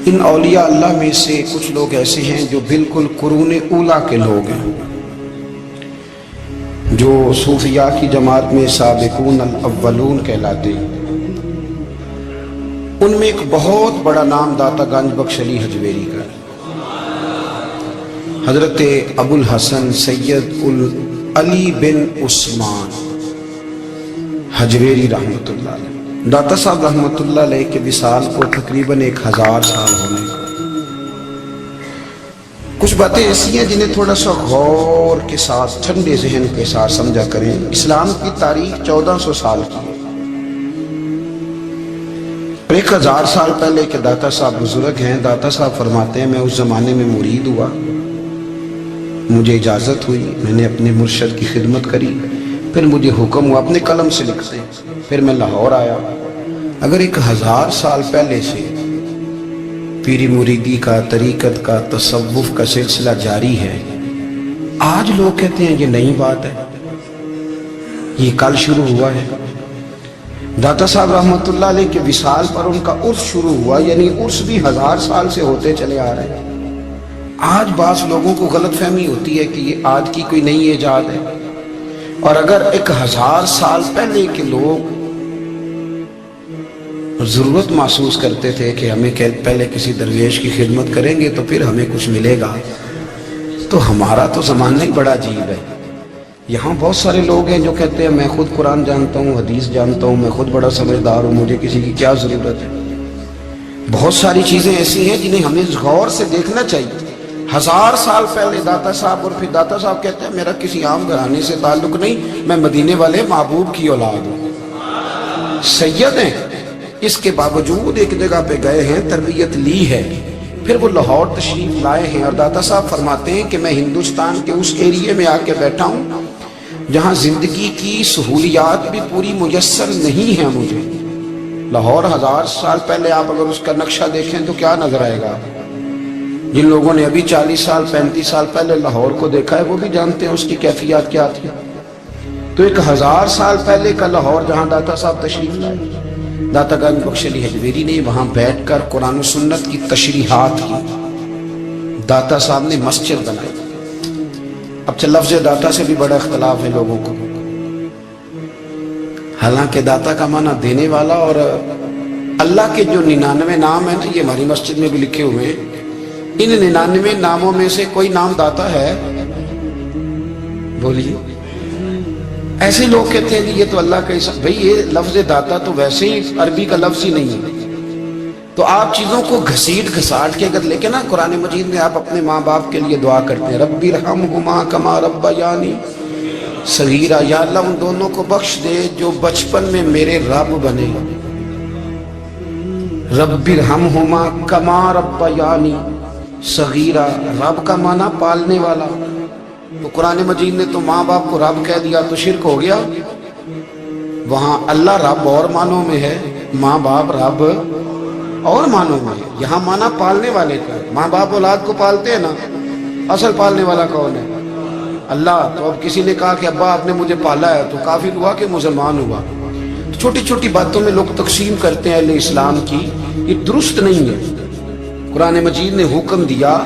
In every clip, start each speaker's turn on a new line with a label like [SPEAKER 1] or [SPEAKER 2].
[SPEAKER 1] ان اولیاء اللہ میں سے کچھ لوگ ایسے ہیں جو بالکل قرون اولا کے لوگ ہیں، جو صوفیاء کی جماعت میں سابقون الاولون کہلاتے ہیں۔ ان میں ایک بہت بڑا نام داتا گنج بخش علی حجویری کا ہے۔ حضرت ابو الحسن سید علی بن عثمان حجویری رحمۃ اللہ علیہ، داتا صاحب رحمۃ اللہ علیہ کے وصال کو تقریباً 1000 سال ہونے کو۔ کچھ باتیں ایسی ہیں جنہیں تھوڑا سا غور کے ساتھ ٹھنڈے ذہن کے ساتھ سمجھا کریں۔ اسلام کی تاریخ 1400 سال کی ہے، 1000 سال پہلے کے داتا صاحب بزرگ ہیں۔ داتا صاحب فرماتے ہیں میں اس زمانے میں مرید ہوا، مجھے اجازت ہوئی، میں نے اپنے مرشد کی خدمت کری، پھر مجھے حکم ہوا، اپنے قلم سے لکھتے ہیں، پھر میں لاہور آیا۔ اگر 1000 سال پہلے سے پیری مریدی کا، طریقت کا، تصوف کا سلسلہ جاری ہے، آج لوگ کہتے ہیں یہ نئی بات ہے، یہ کل شروع ہوا ہے۔ داتا صاحب رحمۃ اللہ علیہ کے وصال پر ان کا عرس شروع ہوا، یعنی عرس بھی 1000 سال سے ہوتے چلے آ رہے ہیں۔ آج بعض لوگوں کو غلط فہمی ہوتی ہے کہ یہ آج کی کوئی نئی ایجاد ہے، اور اگر 1000 سال پہلے کے لوگ ضرورت محسوس کرتے تھے کہ ہمیں پہلے کسی درویش کی خدمت کریں گے تو پھر ہمیں کچھ ملے گا، تو ہمارا تو زمانہ ہی بڑا عجیب ہے۔ یہاں بہت سارے لوگ ہیں جو کہتے ہیں میں خود قرآن جانتا ہوں، حدیث جانتا ہوں، میں خود بڑا سمجھدار ہوں، مجھے کسی کی کیا ضرورت ہے۔ بہت ساری چیزیں ایسی ہیں جنہیں ہمیں غور سے دیکھنا چاہیے۔ 1000 سال پہلے داتا صاحب، اور پھر داتا صاحب کہتے ہیں میرا کسی عام گھرانے سے تعلق نہیں، میں مدینے والے محبوب کی اولاد ہوں، سید ہیں۔ اس کے باوجود ایک جگہ پہ گئے ہیں، تربیت لی ہے، پھر وہ لاہور تشریف لائے ہیں، اور داتا صاحب فرماتے ہیں کہ میں ہندوستان کے اس ایریے میں آ کے بیٹھا ہوں جہاں زندگی کی سہولیات بھی پوری میسر نہیں ہیں مجھے۔ لاہور 1000 سال پہلے آپ اگر اس کا نقشہ دیکھیں تو کیا نظر آئے گا؟ جن لوگوں نے ابھی 40 سال 35 سال پہلے لاہور کو دیکھا ہے وہ بھی جانتے ہیں اس کی کیفیات کیا تھی۔ تو 1000 سال پہلے کا لاہور جہاں داتا صاحب تشریف لائے، داتا گنج بخش علی حجویری نے وہاں بیٹھ کر قرآن و سنت کی تشریحات کی۔ داتا صاحب نے مسجد بنائی۔ اب لفظ داتا سے بھی بڑا اختلاف ہے لوگوں کو، حالانکہ داتا کا معنی دینے والا، اور اللہ کے جو 99 نام ہیں نا، یہ ہماری مسجد میں بھی لکھے ہوئے ہیں، ان 99 ناموں میں سے کوئی نام داتا ہے؟ بولیے۔ ایسے لوگ کہتے ہیں کہ یہ تو اللہ کا حساب، بھئی یہ لفظ داتا تو ویسے ہی عربی کا لفظ ہی نہیں ہے۔ تو آپ چیزوں کو گھسیٹ گھساٹ کے اگر لے کے نا، قرآن مجید میں آپ اپنے ماں باپ کے لیے دعا کرتے ہیں رب ارحمہما کما ربیانی صغیرا، یا اللہ ان دونوں کو بخش دے جو بچپن میں میرے رب بنے۔ رب ارحمہما کما ربیانی صغیرا، رب کا معنی پالنے والا، تو قرآن مجید نے تو ماں باپ کو رب کہہ دیا تو شرک ہو گیا۔ وہاں اللہ رب اور معنوں میں ہے، ماں باپ رب اور معنوں میں ہے۔ یہاں معنی پالنے والے کا ہے، ماں باپ اولاد کو پالتے ہیں نا، اصل پالنے والا کون ہے؟ اللہ۔ تو اب کسی نے کہا کہ ابا آپ نے مجھے پالا ہے، تو کافر ہوا کہ مسلمان ہوا؟ تو چھوٹی چھوٹی باتوں میں لوگ تقسیم کرتے ہیں اہل اسلام کی، یہ درست نہیں ہے۔ قرآن مجید نے حکم دیا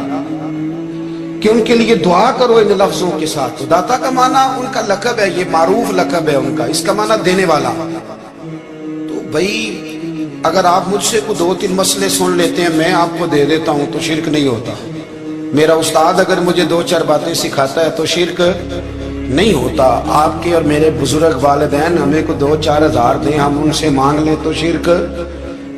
[SPEAKER 1] کہ ان کے لیے دعا کرو ان لفظوں کے ساتھ۔ تو داتا کا معنی ان کا لقب ہے، یہ معروف لقب ہے ان کا، اس کا معنی دینے والا۔ تو بھئی اگر آپ مجھ سے کوئی 2-3 مسئلے سن لیتے ہیں، میں آپ کو دے دیتا ہوں تو شرک نہیں ہوتا۔ میرا استاد اگر مجھے 2-4 باتیں سکھاتا ہے تو شرک نہیں ہوتا۔ آپ کے اور میرے بزرگ والدین ہمیں کو 2-4 ہزار دیں، ہم ان سے مانگ لیں تو شرک،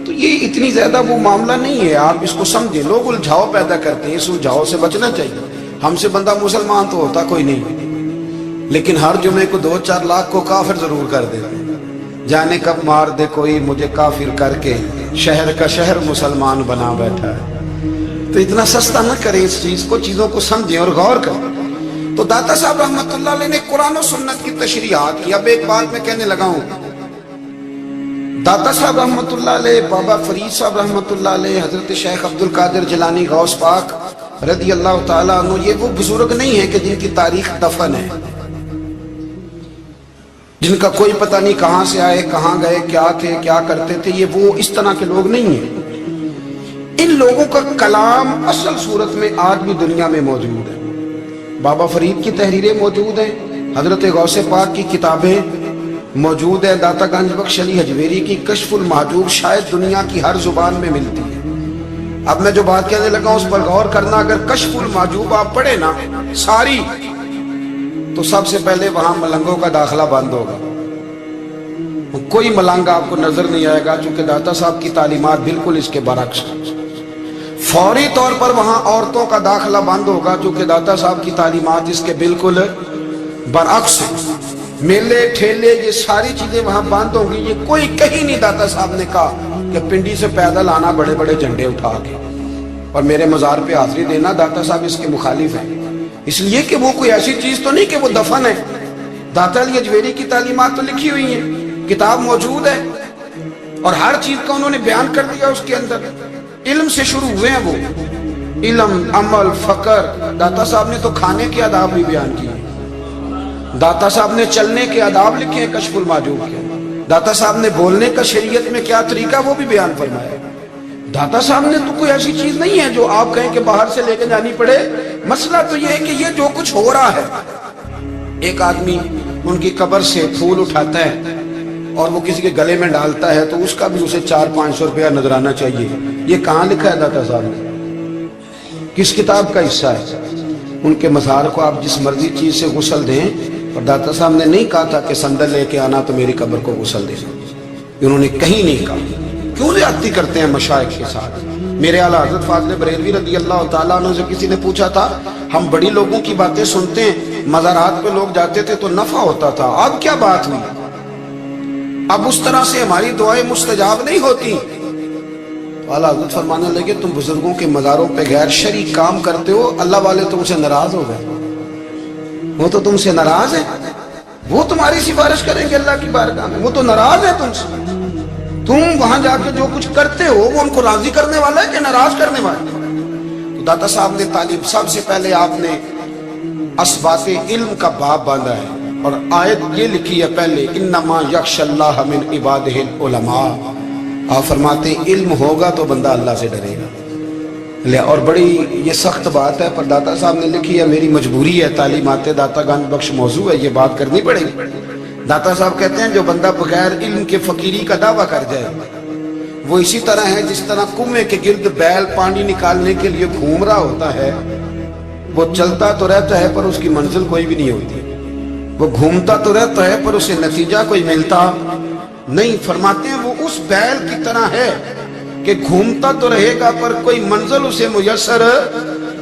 [SPEAKER 1] تو یہ اتنی زیادہ وہ معاملہ نہیں ہے۔ آپ اس کو سمجھیں، لوگ الجھاؤ پیدا کرتے ہیں، اس الجھاؤ سے بچنا چاہیے۔ ہم سے بندہ مسلمان تو ہوتا کوئی نہیں، لیکن ہر جمعے کو 2-4 لاکھ کو کافر ضرور کر دیتے ہیں۔ جانے کب مار دے کوئی مجھے کافر کر کے، شہر کا شہر مسلمان بنا بیٹھا ہے۔ تو اتنا سستا نہ کریں اس چیز کو، چیزوں کو سمجھیں اور غور کریں۔ تو داتا صاحب رحمۃ اللہ علیہ نے قرآن و سنت کی تشریحات کی۔ اب ایک بات میں کہنے لگا ہوں، داتا صاحب رحمۃ اللہ علیہ، بابا فرید صاحب رحمۃ اللہ علیہ، حضرت شیخ عبد القادر جیلانی غوث پاک رضی اللہ تعالیٰ عنہ، یہ وہ بزرگ نہیں ہیں کہ جن کی تاریخ دفن ہے، جن کا کوئی پتہ نہیں کہاں سے آئے، کہاں گئے، کیا تھے، کیا کرتے تھے، یہ وہ اس طرح کے لوگ نہیں ہیں۔ ان لوگوں کا کلام اصل صورت میں آج بھی دنیا میں موجود ہے. بابا فرید کی تحریریں موجود ہیں, حضرت غوث پاک کی کتابیں موجود ہیں, داتا گنج بخش علی حجویری کی کشف المحجوب شاید دنیا کی ہر زبان میں ملتی ہے. اب میں جو بات کہنے لگا اس پر غور کرنا. اگر کشف المحجوب آپ پڑھے نا ساری, تو سب سے پہلے وہاں ملنگوں کا داخلہ بند ہوگا. کوئی ملنگ آپ کو نظر نہیں آئے گا, چونکہ داتا صاحب کی تعلیمات بالکل اس کے برعکس. فوری طور پر وہاں عورتوں کا داخلہ بند ہوگا, چونکہ داتا صاحب کی تعلیمات اس کے بالکل برعکس ہیں. میلے ٹھیلے یہ ساری چیزیں وہاں بند ہوں گی. یہ کوئی کہیں نہیں داتا صاحب نے کہا کہ پنڈی سے پیدل آنا بڑے بڑے جھنڈے اٹھا کے اور میرے مزار پہ حاضری دینا. داتا صاحب اس کے مخالف ہیں, اس لیے کہ وہ کوئی ایسی چیز تو نہیں کہ وہ دفن ہے. داتا علی حجویری کی تعلیمات تو لکھی ہوئی ہیں, کتاب موجود ہے, اور ہر چیز کا انہوں نے بیان کر دیا اس کے اندر. علم سے شروع ہوئے ہیں وہ, علم, عمل, فقر. داتا صاحب نے تو کھانے کے آداب بھی بیان کیے. داتا صاحب نے چلنے کے آداب لکھے ہیں کشف المحجوب کے. داتا صاحب نے بولنے کا شریعت میں کیا طریقہ وہ بھی بیان فرمایا. داتا صاحب نے تو کوئی ایسی چیز نہیں ہے جو آپ کہیں کہ باہر سے لے کے جانی پڑے. مسئلہ تو یہ ہے کہ یہ جو کچھ ہو رہا ہے, ایک آدمی ان کی قبر سے پھول اٹھاتا ہے اور وہ کسی کے گلے میں ڈالتا ہے تو اس کا بھی اسے 400-500 روپیہ نظرانہ چاہیے. یہ کہاں لکھا ہے داتا صاحب نے؟ کس کتاب کا حصہ ہے؟ ان کے مزار کو آپ جس مرضی چیز سے غسل دیں, اور داتا صاحب نے نہیں کہا تھا کہ سندل لے کے آنا تو میری قبر کو غسل دے. انہوں نے کہیں نہیں کہا. کیوں زیادتی کرتے ہیں مشائخ کے ساتھ؟ میرے اعلیٰ حضرت فاضل بریلوی رضی اللہ تعالیٰ عنہ سے کسی نے پوچھا تھا, ہم بڑی لوگوں کی باتیں سنتے ہیں, مزارات پہ لوگ جاتے تھے تو نفع ہوتا تھا, اب کیا بات ہوئی؟ اب اس طرح سے ہماری دعائیں مستجاب نہیں ہوتی. اعلیٰ حضرت فرمانے لگے, تم بزرگوں کے مزاروں پہ غیر شرعی کام کرتے ہو, اللہ والے تم سے ناراض ہو گئے. وہ تو تم سے ناراض ہیں, وہ تمہاری سفارش کریں گے اللہ کی بارگاہ میں, وہ تو ناراض ہے تم سے. تم وہاں جا کے جو کچھ کرتے ہو وہ ان کو راضی کرنے والا ہے کہ ناراض کرنے والا ہے؟ تو داتا صاحب نے تعلیم, سب سے پہلے آپ نے اسبات علم کا باب باندھا ہے, اور آیت یہ لکھی ہے پہلے, انما یخشی اللہ من عبادہ العلماء. آپ فرماتے ہیں علم ہوگا تو بندہ اللہ سے ڈرے گا. اور بڑی یہ سخت بات ہے, پر داتا صاحب نے لکھی ہے, میری مجبوری ہے, تعلیمات داتا گنج بخش موضوع ہے, یہ بات کرنی پڑے گی. داتا صاحب کہتے ہیں جو بندہ بغیر علم کے فقیری کا دعویٰ کر جائے وہ اسی طرح ہے جس طرح کنویں کے گرد بیل پانی نکالنے کے لیے گھوم رہا ہوتا ہے. وہ چلتا تو رہتا ہے پر اس کی منزل کوئی بھی نہیں ہوتی, وہ گھومتا تو رہتا ہے پر اسے نتیجہ کوئی ملتا نہیں. فرماتے ہیں وہ اس بیل کی طرح ہے کہ گھومتا تو رہے گا پر کوئی منزل اسے میسر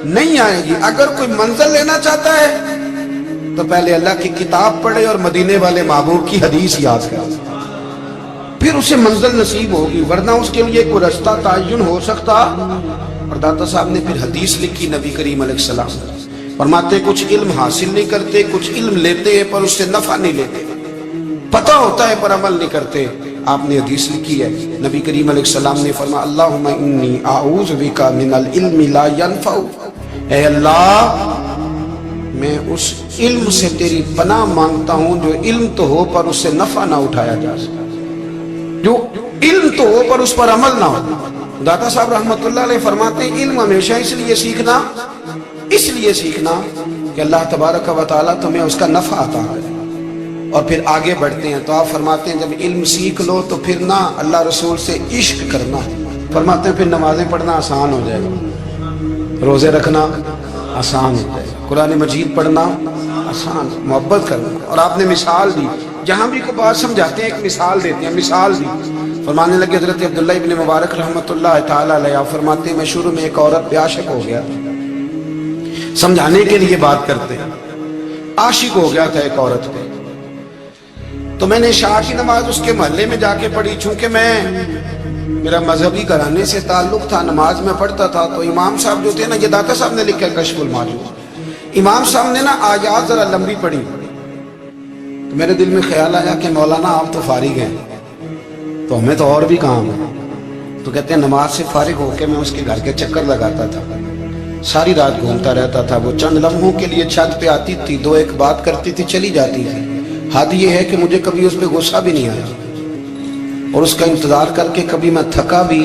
[SPEAKER 1] نہیں آئے گی. اگر کوئی منزل لینا چاہتا ہے تو پہلے اللہ کی کتاب پڑھے اور مدینے والے محبوب کی حدیث یاد کرے, پھر اسے منزل نصیب ہوگی, ورنہ اس کے لیے کوئی رستہ تعین ہو سکتا. اور داتا صاحب نے پھر حدیث لکھی نبی کریم علیہ السلام, فرماتے کچھ علم حاصل نہیں کرتے, کچھ علم لیتے ہیں پر اس سے نفع نہیں لیتے, پتہ ہوتا ہے پر عمل نہیں کرتے. آپ نے حدیث لکھی ہے, نبی کریم علیہ السلام نے فرمایا, اللہم انی اعوذ بک من العلم لا ینفع. اے اللہ میں اس علم سے تیری پناہ مانگتا ہوں جو علم تو ہو پر اس سے نفع نہ اٹھایا جا سکے, جو علم تو ہو پر اس پر عمل نہ ہو. داتا صاحب رحمت اللہ علیہ فرماتے ہیں علم ہمیشہ اس لیے سیکھنا کہ اللہ تبارک و تعالیٰ تمہیں اس کا نفع عطا کرے. اور پھر آگے بڑھتے ہیں تو آپ فرماتے ہیں جب علم سیکھ لو تو پھر نہ اللہ رسول سے عشق کرنا. فرماتے ہیں پھر نمازیں پڑھنا آسان ہو جائے گا, روزے رکھنا آسان ہو جائے گا, قرآن مجید پڑھنا آسان, محبت کرنا. اور آپ نے مثال دی, جہاں بھی کوئی بات سمجھاتے ہیں ایک مثال دیتے ہیں, مثال دی. فرمانے لگے حضرت عبداللہ ابن مبارک رحمت اللہ تعالیٰ علیہ فرماتے ہیں میں شروع میں ایک عورت پہ عاشق ہو گیا, سمجھانے کے لیے بات کرتے ہیں, عاشق ہو گیا تھا ایک عورت پہ. تو میں نے عشاء کی نماز اس کے محلے میں جا کے پڑھی, چونکہ میرا مذہبی گھرانے سے تعلق تھا, نماز میں پڑھتا تھا. تو امام صاحب جو تھے نا, یہ داتا صاحب نے لکھا ہے کشف المحجوب, امام صاحب نے نا آیات ذرا لمبی پڑھی. تو میرے دل میں خیال آیا کہ مولانا آپ تو فارغ ہیں تو ہمیں تو اور بھی کام ہے. تو کہتے ہیں نماز سے فارغ ہو کے میں اس کے گھر کے چکر لگاتا تھا, ساری رات گھومتا رہتا تھا. وہ چند لمحوں کے لیے چھت پہ آتی تھی, دو ایک بات کرتی تھی, چلی جاتی تھی. حد یہ ہے کہ مجھے کبھی اس پہ غصہ بھی نہیں آیا, اور اس کا انتظار کر کے کبھی میں تھکا بھی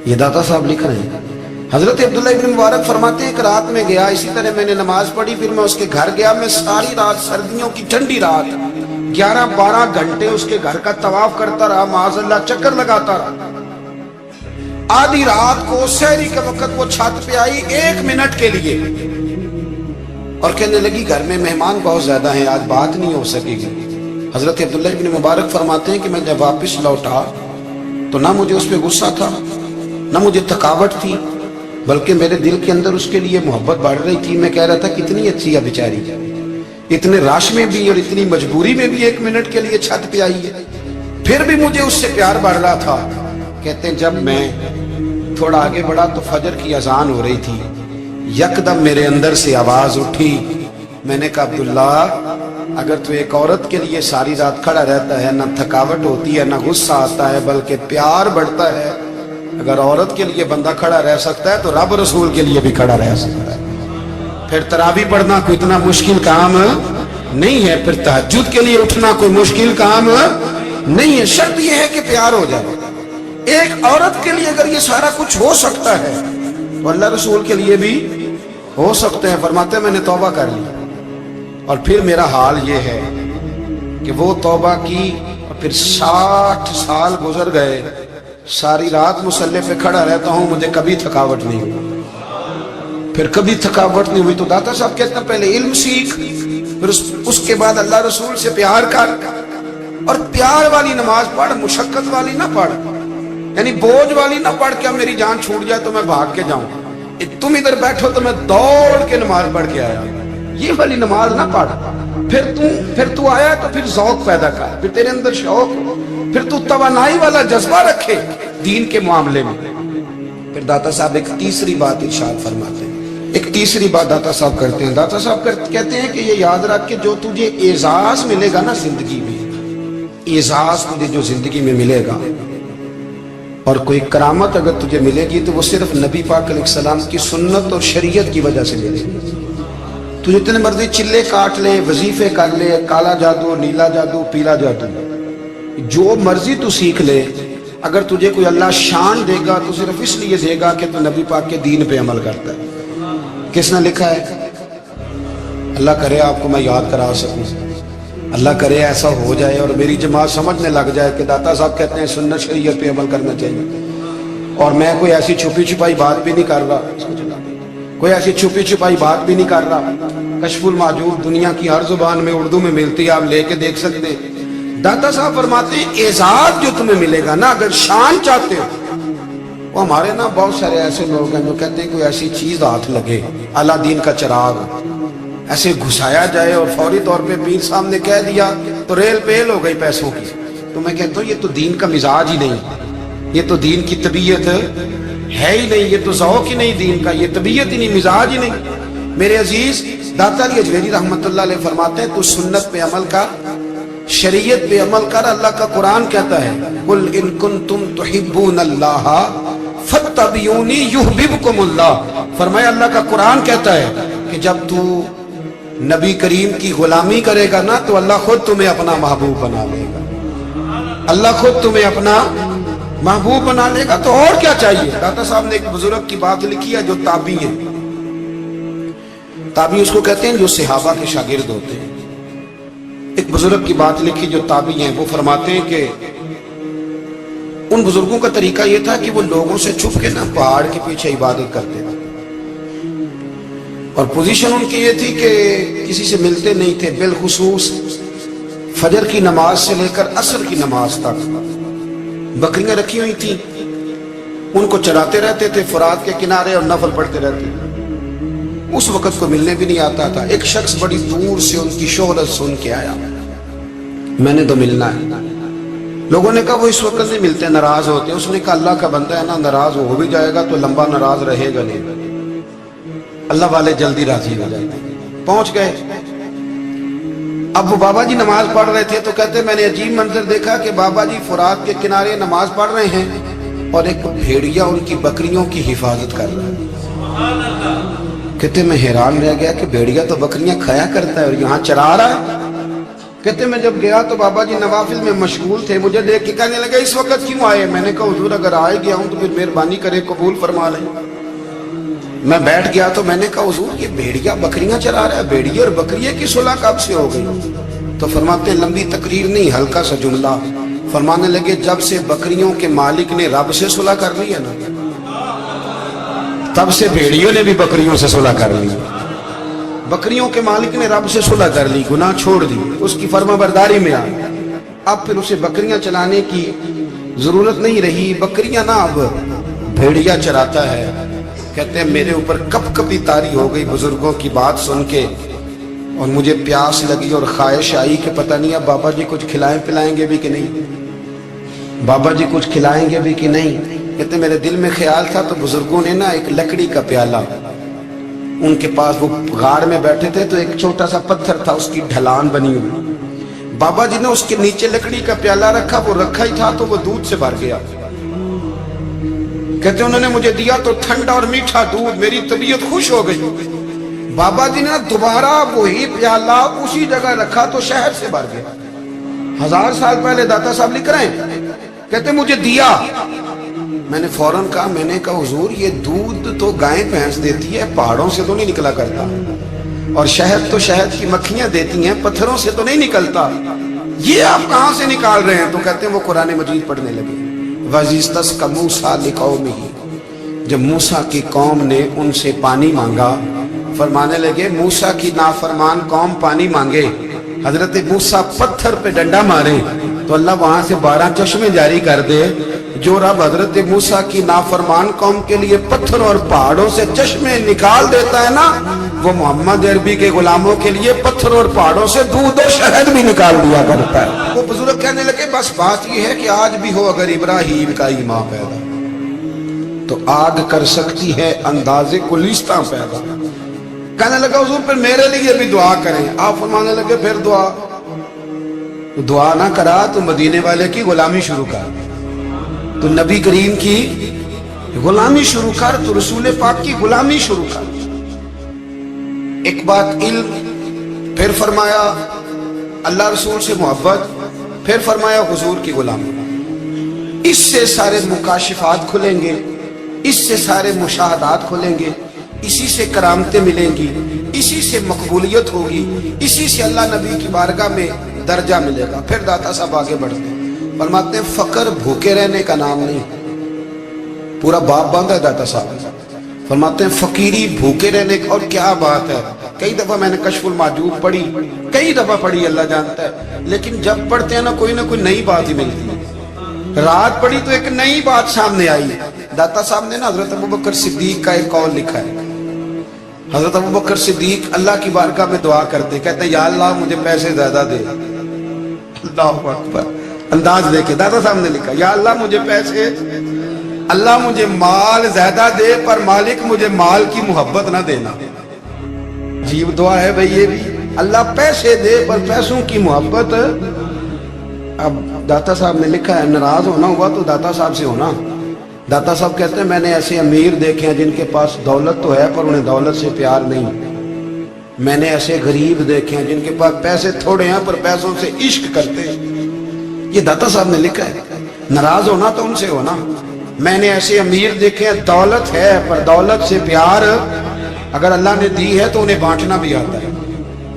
[SPEAKER 1] یہ داتا صاحب لکھ رہے ہیں۔ حضرت عبداللہ ابن مبارک فرماتے ہیں کہ رات میں گیا، اسی طرح میں نے نماز پڑھی، پھر میں اس کے گھر گیا، میں ساری رات، سردیوں کی ٹھنڈی رات 11-12 گھنٹے اس کے گھر کا طواف کرتا رہا، معاذ اللہ چکر لگاتا رہا۔ آدھی رات کو سحری کے وقت وہ چھت پہ آئی 1 منٹ کے لیے اور کہنے لگی گھر میں مہمان بہت زیادہ ہیں، آج بات نہیں ہو سکے گی۔ حضرت عبداللہ ابن مبارک فرماتے ہیں کہ میں جب واپس لوٹا تو نہ مجھے اس پہ غصہ تھا، نہ مجھے تھکاوٹ تھی، بلکہ میرے دل کے اندر اس کے لیے محبت بڑھ رہی تھی۔ میں کہہ رہا تھا کتنی اچھی ہے بیچاری، اتنے رش میں بھی اور اتنی مجبوری میں بھی 1 منٹ کے لیے چھت پہ آئی ہے، پھر بھی مجھے اس سے پیار بڑھ رہا تھا۔ کہتے ہیں جب میں تھوڑا آگے بڑھا تو فجر کی اذان ہو رہی تھی، یکدم میرے اندر سے آواز اٹھی، میں نے کہا عبداللہ اگر تو ایک عورت کے لیے ساری رات کھڑا رہتا ہے، نہ تھکاوٹ ہوتی ہے، نہ غصہ آتا ہے، بلکہ پیار بڑھتا ہے، اگر عورت کے لیے بندہ کھڑا رہ سکتا ہے تو رب رسول کے لیے بھی کھڑا رہ سکتا ہے۔ پھر تراویح پڑھنا کوئی اتنا مشکل کام نہیں ہے، پھر تہجد کے لیے اٹھنا کوئی مشکل کام نہیں ہے، شرط یہ ہے کہ پیار ہو جائے۔ ایک عورت کے لیے اگر یہ سارا کچھ ہو سکتا ہے تو اللہ رسول کے لیے بھی ہو سکتے ہیں۔ فرماتے ہیں میں نے توبہ کر لی اور پھر میرا حال یہ ہے کہ وہ توبہ کی اور پھر 60 سال گزر گئے، ساری رات مصلی پہ کھڑا رہتا ہوں، مجھے کبھی تھکاوٹ نہیں ہوئی، پھر کبھی تھکاوٹ نہیں ہوئی۔ تو داتا صاحب کہتے ہیں پہلے علم سیکھ، پھر اس کے بعد اللہ رسول سے پیار کر، اور پیار والی نماز پڑھ، مشقت والی نہ پڑھ، یعنی بوجھ والی نہ پڑھ کہ اب میری جان چھوٹ جائے تو میں بھاگ کے جاؤں، تم ادھر بیٹھو تو میں دوڑ کے نماز پڑھ کے آیا، یہ والی نماز نہ پڑھ۔ پھر تو آیا تو پھر ذوق پیدا کر، پھر تیرے اندر شوق، پھر تو توانائی والا جذبہ رکھے دین کے معاملے میں۔ پھر داتا صاحب ایک تیسری بات ارشاد فرماتے ہیں، ایک تیسری بات داتا صاحب کرتے ہیں۔ داتا صاحب کہتے ہیں کہ یہ یاد رکھ کہ جو تجھے اعزاز ملے گا نا زندگی میں، اعزاز تجھے جو زندگی میں ملے گا اور کوئی کرامت اگر تجھے ملے گی تو وہ صرف نبی پاک علیہ السلام کی سنت اور شریعت کی وجہ سے ملے گی۔ تو جتنے مرضی چلے کاٹ لے، وظیفے کر لے، کالا جادو، نیلا جادو، پیلا جادو، جو مرضی تو سیکھ لے، اگر تجھے کوئی اللہ شان دے گا تو صرف اس لیے دے گا کہ تو نبی پاک کے دین پہ عمل کرتا ہے۔ کس نے لکھا ہے؟ اللہ کرے آپ کو میں یاد کرا سکوں، اللہ کرے ایسا ہو جائے اور میری جماعت سمجھنے لگ جائے کہ داتا صاحب کہتے ہیں سنت شریعت پہ عمل کرنا چاہیے، اور میں کوئی ایسی چھپی چھپائی بات بھی نہیں کر رہا، کوئی ایسی چھپی چھپائی بات بھی نہیں کر رہا۔ کشف المحجوب دنیا کی ہر زبان میں اردو میں ملتی ہے، آپ لے کے دیکھ سکتے ہیں۔ داتا صاحب فرماتے ہیں اعزاز جو تمہیں ملے گا نا، اگر شان چاہتے ہو، وہ ہمارے نا بہت سارے ایسے لوگ ہیں جو کہتے ہیں کوئی ایسی چیز ہاتھ لگے، اعلیٰ دین کا چراغ ایسے گھسایا جائے اور فوری طور پہ پیر صاحب نے کہہ دیا تو ریل پیل ہو گئی پیسوں کی۔ تو میں کہتا ہوں یہ تو دین کا مزاج ہی نہیں، یہ تو دین کی طبیعت ہے ہی نہیں، یہ تو ذوق ہی نہیں دین کا، یہ طبیعت ہی نہیں، مزاج ہی نہیں۔ میرے عزیز داتا علی اجمیری رحمت اللہ علیہ فرماتے ہیں تو سنت پہ عمل کر، شریعت پہ عمل کر۔ اللہ کا قرآن کہتا ہے قل ان کنتم تحبون اللہ فاتبعونی یحببکم اللہ، فرمایا اللہ کا قرآن کہتا ہے کہ جب تو نبی کریم کی غلامی کرے گا نا تو اللہ خود تمہیں اپنا محبوب بنا لے گا، اللہ خود تمہیں اپنا محبوب بنا لے گا۔ تو اور کیا چاہیے؟ داتا صاحب نے ایک بزرگ کی بات لکھی ہے جو تابعی ہے، تابعی اس کو کہتے ہیں جو صحابہ کے شاگرد ہوتے ہیں۔ ایک بزرگ کی بات لکھی جو تابعی ہیں، وہ فرماتے ہیں کہ ان بزرگوں کا طریقہ یہ تھا کہ وہ لوگوں سے چھپ کے نا پہاڑ کے پیچھے عبادت کرتے تھے، اور پوزیشن ان کی یہ تھی کہ کسی سے ملتے نہیں تھے، بالخصوص فجر کی نماز سے لے کر عصر کی نماز تک بکریاں رکھی ہوئی تھیں، ان کو چراتے رہتے تھے فرات کے کنارے اور نفل پڑھتے رہتے تھے۔ اس وقت کو ملنے بھی نہیں آتا تھا۔ ایک شخص بڑی دور سے ان کی شہرت سن کے آیا، میں نے تو ملنا ہے۔ لوگوں نے کہا وہ اس وقت نہیں ملتے، ناراض ہوتے ہیں۔ اس نے کہا اللہ کا بندہ ہے نا، ناراض ہو بھی جائے گا تو لمبا ناراض رہے گا نہیں، اللہ والے جلدی راضی ہو جائیں گے۔ پہنچ گئے، اب وہ بابا جی نماز پڑھ رہے تھے تو کہتے میں نے عجیب منظر دیکھا کہ بابا جی فرات کے کنارے نماز پڑھ رہے ہیں اور ایک بھیڑیا ان کی بکریوں کی حفاظت کر رہا ہے۔ کہتے میں حیران رہ گیا کہ بھیڑیا تو بکریاں کھایا کرتا ہے اور یہاں چرا رہا ہے۔ کہتے میں جب گیا تو بابا جی نوافل میں مشغول تھے، مجھے دیکھ کے کہنے لگے اس وقت کیوں آئے؟ میں نے کہا حضور اگر آئے گیا ہوں تو پھر مہربانی کرے قبول فرما لیں۔ میں بیٹھ گیا تو میں نے کہا حضور یہ بھیڑیا بکریاں چرا رہا ہے، بھیڑیے اور بکریے کی صلح کب سے ہو گئی؟ تو فرماتے ہیں لمبی تقریر نہیں، ہلکا سا جملہ، فرمانے لگے جب سے بکریوں کے مالک نے رب سے صلح کر لی ہے نا، تب سے بھیڑیوں نے بھی بکریوں سے صلح کر لی۔ بکریوں کے مالک نے رب سے صلح کر لی، گناہ چھوڑ دی، اس کی فرما برداری میں آ، اب پھر اسے بکریاں چلانے کی ضرورت نہیں رہی، بکریاں نہ اب بھیڑیا چراتا ہے۔ کہتے ہیں میرے اوپر کپ کپی طاری ہو گئی بزرگوں کی بات سن کے، اور مجھے پیاس لگی اور خواہش آئی کہ پتہ نہیں اب بابا جی کچھ کھلائیں پلائیں گے بھی کہ نہیں، بابا جی کچھ کھلائیں گے بھی کہ نہیں۔ کہتے میرے دل میں خیال تھا تو بزرگوں نے نا ایک لکڑی کا پیالہ، ان کے پاس وہ غار میں بیٹھے تھے تو ایک چھوٹا سا پتھر تھا، اس کی ڈھلان بنی ہوئی، بابا جی نے اس کے نیچے لکڑی کا پیالہ رکھا، وہ رکھا ہی تھا تو وہ دودھ سے بھر گیا۔ کہتے انہوں نے مجھے دیا تو ٹھنڈا اور میٹھا دودھ، میری طبیعت خوش ہو گئی۔ بابا جی نے دوبارہ وہی پیالہ اسی جگہ رکھا تو شہد سے بھر گیا۔ 1000 سال پہلے داتا صاحب لکھ رہے ہیں، کہتے مجھے دیا، میں نے فوراً کہا، میں نے کہا حضور یہ دودھ تو گائیں بھینس دیتی ہے، پہاڑوں سے تو نہیں نکلا کرتا، اور شہد تو شہد کی مکھیاں دیتی ہیں، پتھروں سے تو نہیں نکلتا، یہ آپ کہاں سے نکال رہے ہیں؟ تو کہتے ہیں وہ قرآن مجید پڑھنے لگے۔ وَإِذِ اسْتَسْقَىٰ مُوسَىٰ لِقَوْمِهِ، جب موسیٰ کی قوم نے ان سے پانی مانگا، فرمانے لگے موسیٰ کی نافرمان قوم پانی مانگے، حضرت موسیٰ پتھر پہ ڈنڈا مارے تو اللہ وہاں سے 12 چشمے جاری کر دے۔ جو رب حضرت موسیٰ کی نافرمان قوم کے لیے پتھر اور پہاڑوں سے چشمے نکال دیتا ہے نا، وہ محمد عربی کے غلاموں کے لیے پتھر اور پہاڑوں سے دودھ اور شہد بھی نکال دیا کرتا ہے۔ وہ بزرگ کہنے لگے بس بات یہ ہے کہ آج بھی ہو اگر ابراہیم کا ایمان پیدا تو آگ کر سکتی ہے انداز گلستاں پیدا۔ کہنے لگا حضور پھر میرے لیے بھی دعا کریں۔ آپ فرمانے لگے پھر دعا نہ کرا تو مدینے والے کی غلامی شروع کر، تو نبی کریم کی غلامی شروع کر، تو رسول پاک کی غلامی شروع کر۔ ایک بات علم، پھر فرمایا اللہ رسول سے محبت، پھر فرمایا حضور کی غلامی۔ اس سے سارے مکاشفات کھلیں گے، اس سے سارے مشاہدات کھلیں گے، اسی سے کرامتیں ملیں گی، اسی سے مقبولیت ہوگی، اسی سے اللہ نبی کی بارگاہ میں درجہ ملے گا۔ پھر داتا صاحب آگے بڑھتے ہیں، فرماتے ہیں فقر بھوکے رہنے کا نام نہیں، پورا باب باندھا ہے داتا صاحب۔ فرماتے ہیں فقیری بھوکے رہنے کا، اور کیا بات ہے، کئی دفعہ میں نے کشف المحجوب پڑھی، کئی دفعہ پڑھی، اللہ جانتا ہے، لیکن جب پڑھتے ہیں نا کوئی نہ کوئی نئی بات ہی ملتی ہے۔ رات پڑھی تو ایک نئی بات سامنے آئی۔ داتا صاحب نے نا حضرت ابوبکر صدیق کا ایک قول لکھا ہے۔ حضرت ابوبکر صدیق اللہ کی بارگاہ میں دعا کرتے، کہتے ہیں یا اللہ مجھے پیسے زیادہ دے۔ اللہ اکبر، انداز دے کے داتا صاحب نے لکھا یا اللہ مجھے پیسے، اللہ مجھے مال زیادہ دے پر مالک مجھے مال کی محبت نہ دینا۔ عجیب دعا ہے بھئی یہ بھی، اللہ پیسے دے پر پیسوں کی محبت۔ اب داتا صاحب نے لکھا ہے ناراض ہونا ہوا تو داتا صاحب سے ہونا۔ داتا صاحب کہتے ہیں میں نے ایسے امیر دیکھے ہیں جن کے پاس دولت تو ہے پر انہیں دولت سے پیار نہیں، میں نے ایسے غریب دیکھے ہیں جن کے پاس پیسے تھوڑے ہیں پر پیسوں سے عشق کرتے ہیں۔ یہ داتا صاحب نے لکھا ہے، ناراض ہونا تو ان سے ہونا۔ میں نے ایسے امیر دیکھے ہیں دولت ہے پر دولت سے پیار، اگر اللہ نے دی ہے تو انہیں بانٹنا بھی آتا ہے،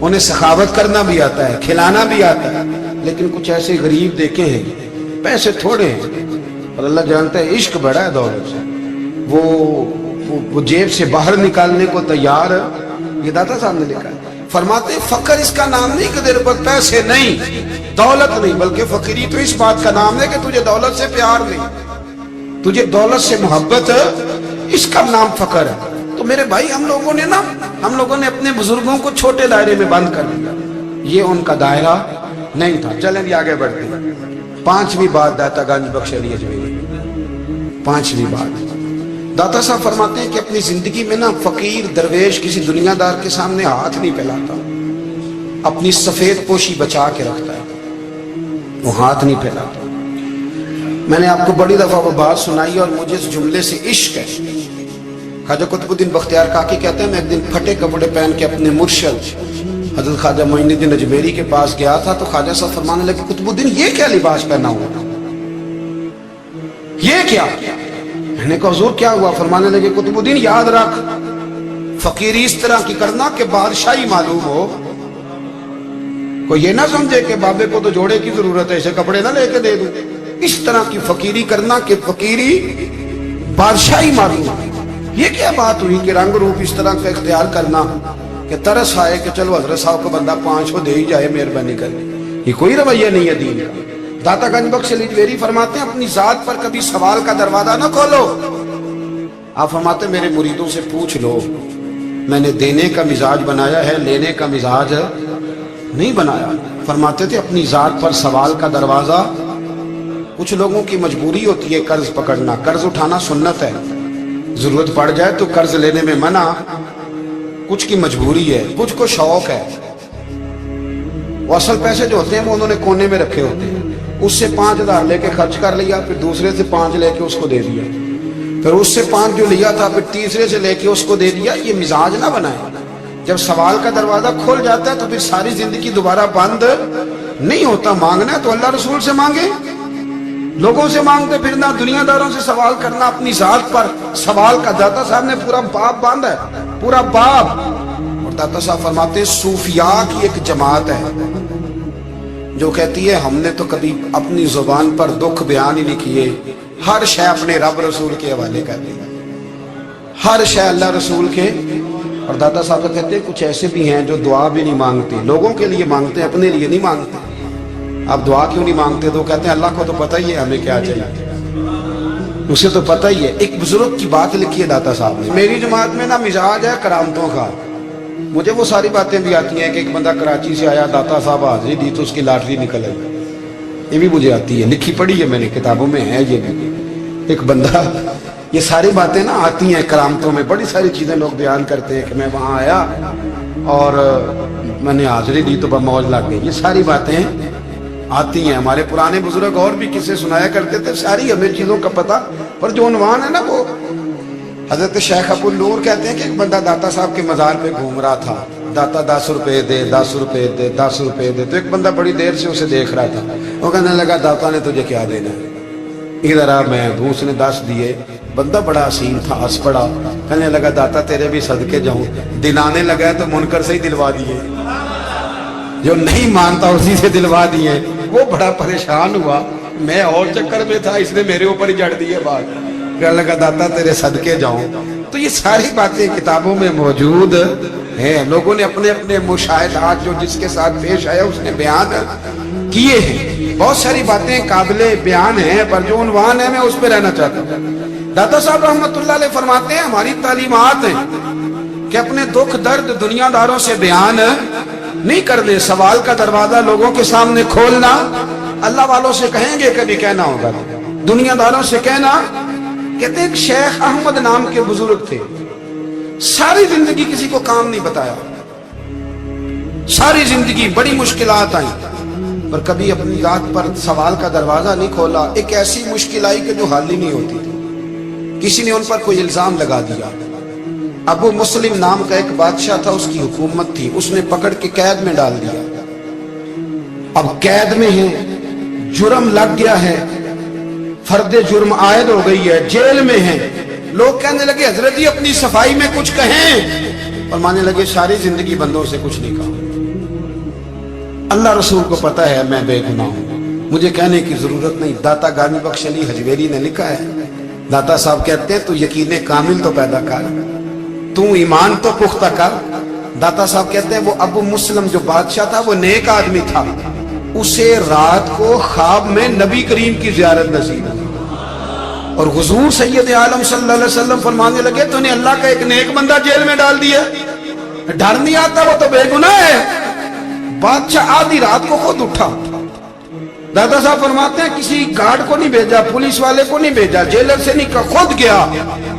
[SPEAKER 1] انہیں سخاوت کرنا بھی آتا ہے، کھلانا بھی آتا ہے، لیکن کچھ ایسے غریب دیکھے ہیں پیسے تھوڑے ہیں اور اللہ جانتا ہے عشق بڑا ہے دولت سے، وہ جیب سے باہر نکالنے کو تیار ہے۔ یہ داتا صاحب نے لکھا ہے۔ فرماتے فقر اس کا نام نہیں کہ تیرے پر پیسے نہیں، دولت نہیں، بلکہ فقیری تو اس بات کا نام ہے کہ تجھے دولت سے پیار نہیں، تجھے دولت سے محبت، اس کا نام فقر ہے۔ تو میرے بھائی ہم لوگوں نے اپنے بزرگوں کو چھوٹے دائرے میں بند کر دیا، یہ ان کا دائرہ نہیں تھا۔ چلیں بھی آگے بڑھتے ہیں۔ 5ویں بات داتا گنج بخش علی اجمیری، 5ویں بات داتا صاحب فرماتے ہیں کہ اپنی زندگی میں نا فقیر درویش کسی دنیا دار کے سامنے ہاتھ نہیں پھیلاتا، اپنی سفید پوشی بچا کے رکھتا ہے، وہ ہاتھ نہیں پھیلاتا۔ میں نے آپ کو بڑی دفعہ وہ بات سنائی اور مجھے اس جملے سے عشق ہے۔ خواجہ قطب الدین بختیار کاکی کہتے ہیں میں ایک دن پھٹے کپڑے پہن کے اپنے مرشد حضرت خواجہ معین الدین اجمیری کے پاس گیا تھا تو خواجہ صاحب فرمانے لگے قطب الدین یہ کیا لباس پہنا ہوا، یہ کیا؟ میں نے کہا حضور کیا ہوا؟ فرمانے لگے قطب الدین یاد رکھ، فقیری اس طرح کی کرنا کہ بادشاہی معلوم ہو، کوئی یہ نہ سمجھے کہ بابے کو تو جوڑے کی ضرورت ہے اسے کپڑے نہ لے کے دے دوں، اس طرح کی فقیری کرنا کہ فقیری بادشاہی معلوم ہو۔ یہ کیا بات ہوئی کہ رنگ روپ اس طرح کا اختیار کرنا کہ ترس آئے کہ چلو حضرت صاحب کو بندہ 500 دے ہی جائے مہربانی کر کے، یہ کوئی رویہ نہیں ہے دین کا۔ داتا گنج بخش علی جویری فرماتے ہیں اپنی ذات پر کبھی سوال کا دروازہ نہ کھولو۔ آپ فرماتے ہیں میرے مریدوں سے پوچھ لو، میں نے دینے کا مزاج بنایا ہے، لینے کا مزاج نہیں بنایا۔ فرماتے تھے اپنی ذات پر سوال کا دروازہ، کچھ لوگوں کی مجبوری ہوتی ہے قرض پکڑنا، قرض اٹھانا سنت ہے، ضرورت پڑ جائے تو قرض لینے میں منع، کچھ کی مجبوری ہے، کچھ کو شوق ہے، وہ اصل پیسے جو ہوتے ہیں وہ انہوں نے کونے میں رکھے ہوتے ہیں، اس سے 5,000 لے کے خرچ کر لیا، پھر دوسرے سے 5 لے کے اس کو دے دیا، پھر اس سے 5 جو لیا تھا پھر تیسرے سے لے کے اس کو دے دیا۔ یہ مزاج نہ بنائے۔ جب سوال کا دروازہ کھل جاتا ہے تو پھر ساری زندگی دوبارہ بند نہیں ہوتا۔ مانگنا ہے تو اللہ رسول سے مانگے، لوگوں سے مانگتے پھرنا، دنیا داروں سے سوال کرنا، اپنی ذات پر سوال کا۔ داتا صاحب نے پورا باب باندھا ہے، پورا باب۔ اور داتا صاحب فرماتے ہیں صوفیاء کی ایک جماعت ہے جو کہتی ہے ہم نے تو کبھی اپنی زبان پر دکھ بیان ہی نہیں کیے، ہر شے اپنے رب رسول کے حوالے کر دیا، ہر شے اللہ رسول کے۔ اور داتا صاحب کہتے ہیں کچھ ایسے بھی ہیں جو دعا بھی نہیں مانگتے، لوگوں کے لیے مانگتے ہیں، اپنے لیے نہیں مانگتے۔ آپ دعا کیوں نہیں مانگتے؟ تو کہتے ہیں اللہ کو تو پتہ ہی ہے ہمیں کیا چاہیے، اسے تو پتہ ہی ہے۔ ایک بزرگ کی بات لکھی ہے داتا صاحب نے، میری جماعت میں نا مزاج ہے کرامتوں کا، مجھے وہ ساری باتیں بھی آتی ہیں کہ ایک بندہ کراچی سے آیا، داتا صاحب حاضری دی تو اس کی لاٹری نکل آئی، یہ بھی مجھے آتی ہے، لکھی پڑھی ہے میں نے، کتابوں میں ہے یہ بھی۔ ایک بندہ، یہ ساری باتیں نا آتی ہیں کرامتوں میں، بڑی ساری چیزیں لوگ بیان کرتے ہیں کہ میں وہاں آیا اور میں نے حاضری دی تو موج لگ گئی، یہ ساری باتیں آتی ہیں۔ ہمارے پرانے بزرگ اور بھی قصے سنایا کرتے تھے، ساری ہمیں چیزوں کا پتہ، پر جو عنوان ہے نا وہ حضرت شیخ ابو النور کہتے ہیں کہ ایک بندہ داتا صاحب کے مزار پہ گھوم رہا تھا، داتا 10 روپے دے، 10 روپے دے، 10 روپے دے، تو ایک بندہ بڑی دیر سے اسے دیکھ رہا تھا، وہ کہنے لگا داتا نے تجھے کیا دینا ہے، ادھر آ، میں دوں۔ اس نے 10 دیے، بندہ بڑا حسین تھا، ہنس پڑا، کہنے لگا داتا تیرے بھی صدقے جاؤں، دلانے لگا تو منکر سے ہی دلوا دیے، جو نہیں مانتا اسی سے دلوا دیے۔ وہ بڑا پریشان ہوا، میں اور چکر میں تھا، اس نے میرے اوپر ہی جڑ دیے بات، کہنے لگا داتا تیرے صدقے جاؤں۔ تو یہ ساری باتیں کتابوں میں موجود ہیں، لوگوں نے اپنے اپنے مشاہدات جو جس کے ساتھ پیش آیا اس نے بیان کیے ہیں، بہت ساری باتیں قابل بیان ہیں، پر جو عنوان ہے میں اس پہ رہنا چاہتا ہوں۔ داتا صاحب رحمت اللہ علیہ فرماتے ہیں ہماری تعلیمات ہیں کہ اپنے دکھ درد دنیا داروں سے بیان نہیں کر دے، سوال کا دروازہ لوگوں کے سامنے کھولنا، اللہ والوں سے کہیں گے کبھی کہنا ہوگا، دنیا داروں سے کہنا۔ کہتے ہیں ایک شیخ احمد نام کے بزرگ تھے، ساری زندگی کسی کو کام نہیں بتایا، ساری زندگی بڑی مشکلات آئیں، پر کبھی اپنی ذات پر سوال کا دروازہ نہیں کھولا۔ ایک ایسی مشکل آئی کہ جو حل ہی نہیں ہوتی تھی، کسی نے ان پر کوئی الزام لگا دیا۔ ابو مسلم نام کا ایک بادشاہ تھا، اس کی حکومت تھی، اس نے پکڑ کے قید میں ڈال دیا۔ اب قید میں ہے، جرم لگ گیا ہے، فرد جرم عائد ہو گئی ہے، جیل میں ہے۔ لوگ کہنے لگے حضرت جی اپنی صفائی میں کچھ کہیں، اور مانے لگے ساری زندگی بندوں سے کچھ نہیں کہا، اللہ رسول کو پتہ ہے میں بے گناہ ہوں، مجھے کہنے کی ضرورت نہیں۔ داتا گنج بخش علی حجویری نے لکھا ہے، داتا صاحب کہتے ہیں تو یقین کامل تو پیدا کر، تو ایمان تو پختہ کر۔ داتا صاحب کہتے ہیں وہ ابو مسلم جو بادشاہ تھا وہ نیک آدمی تھا، اسے رات کو خواب میں نبی کریم کی زیارت نصیب ہوئی، اور حضور سید عالم صلی اللہ علیہ وسلم فرمانے لگے تو نے اللہ کا ایک نیک بندہ جیل میں ڈال دیا، ڈر نہیں آتا، وہ تو بے گناہ ہے۔ بادشاہ آدھی رات کو خود اٹھا، دادا صاحب فرماتے ہیں کسی گارڈ کو نہیں بھیجا، پولیس والے کو نہیں بھیجا، جیلر سے نہیں، خود گیا،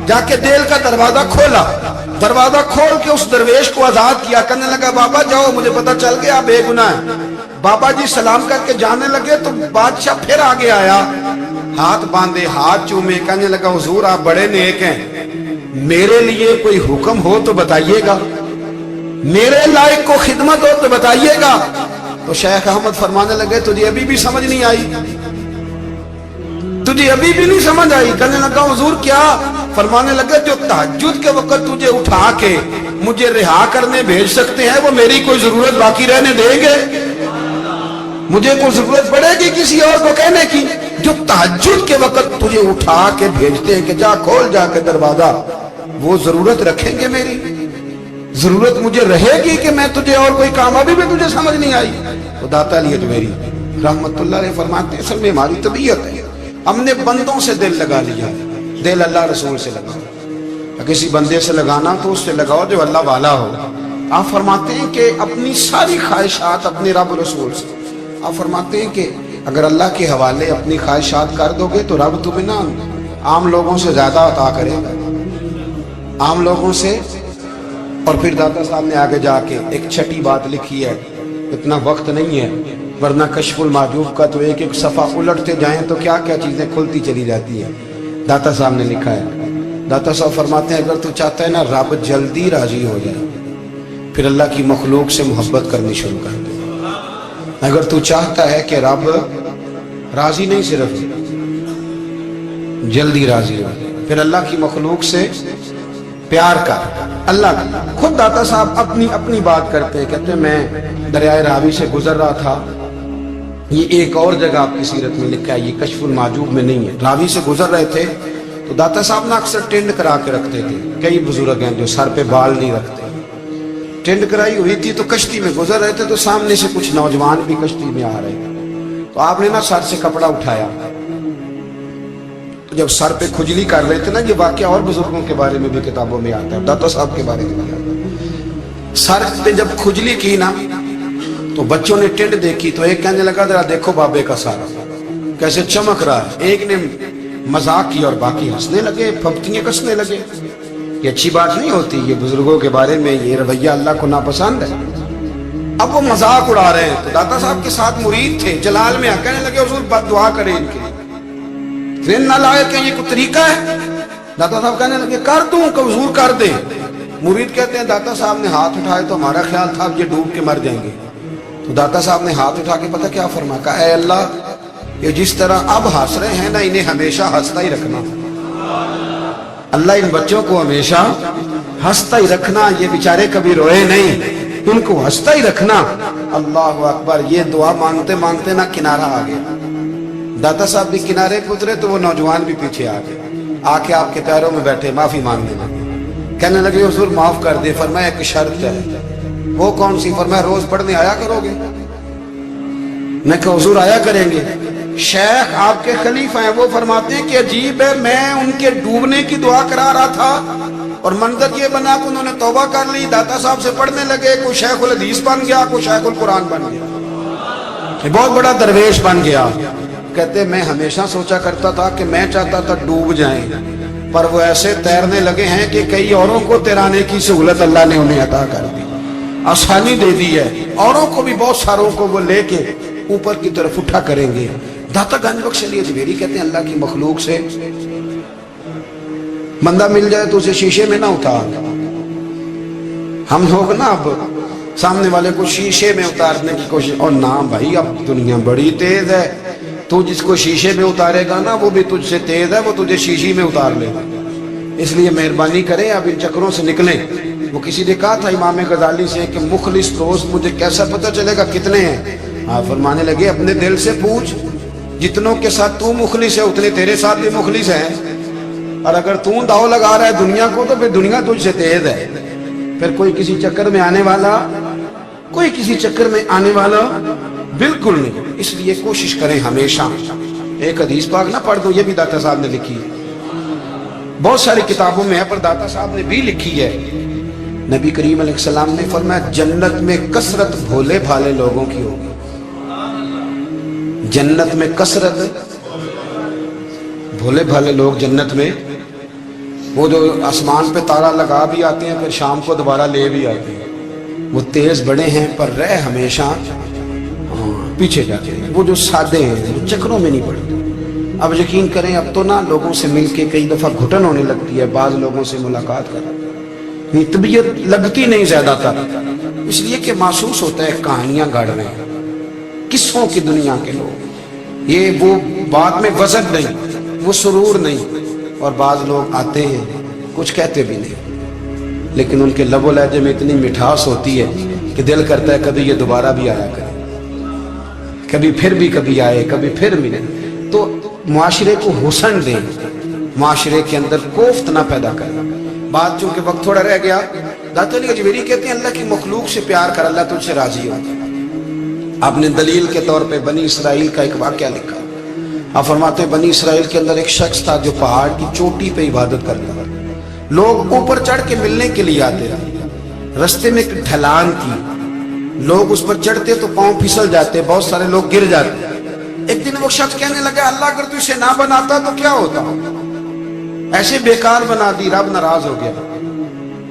[SPEAKER 1] جا کے جیل کا دروازہ کھولا، دروازہ کھول کے اس درویش کو آزاد کیا، کہنے لگا بابا جاؤ مجھے پتہ چل گیا آپ بے گناہ ہیں۔ بابا جی سلام کر کے جانے لگے تو بادشاہ پھر آگے آیا، ہاتھ باندھے، ہاتھ چومے، کہنے لگا حضور آپ بڑے نیک ہیں، میرے لیے کوئی حکم ہو تو بتائیے گا۔ میرے لائق کو خدمت ہو تو بتائیے گا۔ تو شیخ احمد فرمانے لگے تجھے ابھی بھی سمجھ نہیں آئی، تجھے ابھی بھی نہیں سمجھ آئی؟ کہنے لگا حضور کیا؟ فرمانے لگے جو تہجد کے وقت تجھے اٹھا کے مجھے رہا کرنے بھیج سکتے ہیں وہ میری کوئی ضرورت باقی رہنے دیں گے؟ مجھے کوئی ضرورت پڑے گی کسی اور کو کہنے کی؟ جو تہجد کے وقت تجھے اٹھا کے بھیجتے ہیں کہ جا کھول جا کے دروازہ، وہ ضرورت رکھیں گے میری؟ ضرورت مجھے رہے گی کہ میں تجھے اور کوئی کام؟ ابھی بھی تجھے سمجھ نہیں آئی؟ تو داتا علی اجمیری رحمت اللہ علیہ فرماتے ہیں اصل میں ہماری طبیعت ہے، ہم نے بندوں سے دل لگا لیا، دل اللہ رسول سے لگا۔ کسی بندے سے لگانا تو اس سے لگاؤ جو اللہ والا ہو۔ آپ فرماتے ہیں کہ اپنی ساری خواہشات اپنے رب رسول سے، آپ فرماتے ہیں کہ اگر اللہ کے حوالے اپنی خواہشات کر دو گے تو رب تمہیں نہ عام لوگوں سے زیادہ عطا کرے گا، عام لوگوں سے۔ اور پھر داتا صاحب نے آگے جا کے ایک چھٹی بات لکھی ہے، اتنا وقت نہیں ہے ورنہ کشف المحجوب کا تو ایک ایک صفحہ الٹتے جائیں تو کیا کیا چیزیں کھلتی چلی جاتی ہیں۔ داتا صاحب نے لکھا ہے، داتا صاحب فرماتے ہیں اگر تو چاہتا ہے نا رب جلدی راضی ہو جائے پھر اللہ کی مخلوق سے محبت کرنی شروع کر دے۔ اگر تو چاہتا ہے کہ رب راضی نہیں صرف جلدی راضی ہو پھر اللہ کی مخلوق سے پیار کر۔ اللہ خود داتا صاحب اپنی بات کرتے ہیں، کہتے ہیں میں دریائے راوی سے گزر رہا تھا، یہ ایک اور جگہ آپ کی سیرت میں لکھا ہے، یہ کشف المحجوب میں نہیں ہے، راوی سے گزر رہے تھے تو داتا صاحب نے اکثر ٹینڈ کرا کے رکھتے تھے، کئی بزرگ ہیں جو سر پہ بال نہیں رکھتے، ٹینڈ کرائی ہوئی تھی تو کشتی میں گزر رہے تھے تو سامنے سے کچھ نوجوان بھی کشتی میں آ رہے تھے، تو آپ نے نا سر سے کپڑا اٹھایا، جب سر پہ کھجلی کر رہے تھے نا، یہ واقعہ اور بزرگوں کے بارے میں بھی کتابوں میں آتا ہے، داتا صاحب کے بارے میں بھی آتا ہے، سر پہ جب کھجلی کی نا تو بچوں نے ٹینڈ دیکھی تو ایک کہنے لگا ذرا دیکھو بابے کا سارا کیسے چمک رہا ہے، ایک نے مذاق کی اور باقی ہنسنے لگے، پھپتیاں کسنے لگے۔ یہ اچھی بات نہیں ہوتی، یہ بزرگوں کے بارے میں یہ رویہ اللہ کو ناپسند ہے۔ اب وہ مذاق اڑا رہے ہیں تو داتا صاحب کے ساتھ مرید تھے جلال میں کہنے لگے حضور بد دعا کریں ان کے ذہن نہ لائے کہ یہ کوئی طریقہ ہے۔ داتا صاحب کہنے لگے کر دوں کہ حضور کر دیں۔ مرید کہتے ہیں داتا صاحب نے ہاتھ اٹھائے تو ہمارا خیال تھا اب یہ ڈوب کے مر جائیں گے، تو داتا صاحب نے ہاتھ اٹھا کے پتہ کیا فرمایا، کہا اے اللہ یہ جس طرح اب ہنس رہے ہیں نا انہیں ہمیشہ ہنستا ہی رکھنا، اللہ ان بچوں کو ہمیشہ ہنستا ہی رکھنا، یہ بیچارے کبھی روئے نہیں، ان کو ہنستا ہی رکھنا۔ اللہ اکبر، یہ دعا مانگتے مانگتے نا کنارہ آ گیا، داتا صاحب بھی کنارے پہ اترے تو وہ نوجوان بھی پیچھے آ گئے، آ کے آپ کے پیروں میں بیٹھے معافی مانگنے لگے، کہنے لگے حضور معاف کر دے۔ فرمایا ایک شرط ہے، وہ کون سی؟ فرمایا روز پڑھنے آیا کرو گے؟ میں کہا حضور آیا کریں گے۔ شیخ آپ کے خلیفہ ہیں، وہ فرماتے ہیں کہ عجیب ہے، میں ان کے ڈوبنے کی دعا کرا رہا تھا اور منظر یہ بنا کہ انہوں نے توبہ کر لی، داتا صاحب سے پڑھنے لگے، کوئی شیخ الحدیث بن گیا، کوئی شیخ القرآن بن گیا، بہت بڑا درویش بن گیا۔ کہتے میں ہمیشہ سوچا کرتا تھا کہ میں چاہتا تھا ڈوب جائیں، پر وہ ایسے تیرنے لگے ہیں کہ کئی اوروں کو تیرانے کی سہولت اللہ نے انہیں عطا کر دی، آسانی دے دی ہے، اوروں کو بھی بہت ساروں کو وہ لے کے اوپر کی طرف اٹھا کریں گے۔ داتا گنج بخش علی اجمیری کہتے ہیں اللہ کی مخلوق سے بندہ مل جائے تو اسے شیشے میں نہ اتار۔ ہم لوگ نا اب سامنے والے کو شیشے میں اتارنے کی کوشش، اور نہ بھائی اب دنیا بڑی تیز ہے، تو جس کو شیشے میں اتارے گا نا وہ بھی تجھ سے تیز ہے، وہ تجھے شیشی میں اتار لے گا۔ اس لیے مہربانی کریں اب ان چکروں سے نکلیں۔ وہ کسی نے کہا تھا امام غزالی سے کہ مخلص دوست مجھے کیسا پتہ چلے گا کتنے ہیں؟ آپ فرمانے لگے اپنے دل سے پوچھ، جتنوں کے ساتھ تو مخلص ہے اتنے تیرے ساتھ بھی مخلص ہیں، اور اگر تو داؤ لگا رہا ہے دنیا کو تو پھر دنیا تجھ سے تیز ہے۔ پھر کوئی کسی چکر میں آنے والا، کوئی کسی چکر میں آنے والا بالکل نہیں۔ اس لیے کوشش کریں ہمیشہ، ایک حدیث پاک نہ پڑھ دو، یہ بھی داتا صاحب نے لکھی ہے، بہت ساری کتابوں میں ہے پر داتا صاحب نے بھی لکھی ہے۔ نبی کریم علیہ السلام نے فرمایا جنت میں کثرت بھولے بھالے لوگوں کی ہوگی، جنت میں کثرت بھولے بھالے لوگ جنت میں، وہ جو آسمان پہ تارا لگا بھی آتے ہیں پھر شام کو دوبارہ لے بھی آتے ہیں، وہ تیز بڑے ہیں پر رہ ہمیشہ پیچھے جاتے ہیں، وہ جو سادے ہیں وہ چکروں میں نہیں پڑتے۔ اب یقین کریں اب تو نا لوگوں سے مل کے کئی دفعہ گھٹن ہونے لگتی ہے، بعض لوگوں سے ملاقات کر طبیعت لگتی نہیں زیادہ تر، اس لیے کہ محسوس ہوتا ہے کہانیاں گڑھ رہے ہیں، قصوں کی دنیا کے لوگ، یہ وہ بات میں وزن نہیں، وہ سرور نہیں، اور بعض لوگ آتے ہیں کچھ کہتے بھی نہیں، لیکن ان کے لب و لہجے میں اتنی مٹھاس ہوتی ہے کہ دل کرتا ہے کبھی یہ دوبارہ بھی آیا کرے، کبھی آئے، کبھی پھر ملے۔ تو معاشرے کو حسن دیں، معاشرے کے اندر کوفت نہ پیدا کریں۔ بات چونکہ وقت تھوڑا رہ گیا، داتا علی اجمیری کہتے ہیں اللہ کی مخلوق سے پیار کر، اللہ تجھ سے راضی ہو۔ آپ نے دلیل کے طور پہ بنی اسرائیل کا ایک واقعہ لکھا۔ آپ فرماتے ہیں بنی اسرائیل کے اندر ایک شخص تھا جو پہاڑ کی چوٹی پہ عبادت کرتا تھا، لوگ اوپر چڑھ کے ملنے کے لیے آتے رہے، رستے میں ایک ڈھلان تھی، لوگ اس پر چڑھتے تو پاؤں پھسل جاتے، بہت سارے لوگ گر جاتے۔ ایک دن وہ شخص کہنے لگا اللہ اگر تو اسے نہ بناتا تو کیا ہوتا، ایسے بیکار بنا دی، رب ناراض ہو گیا۔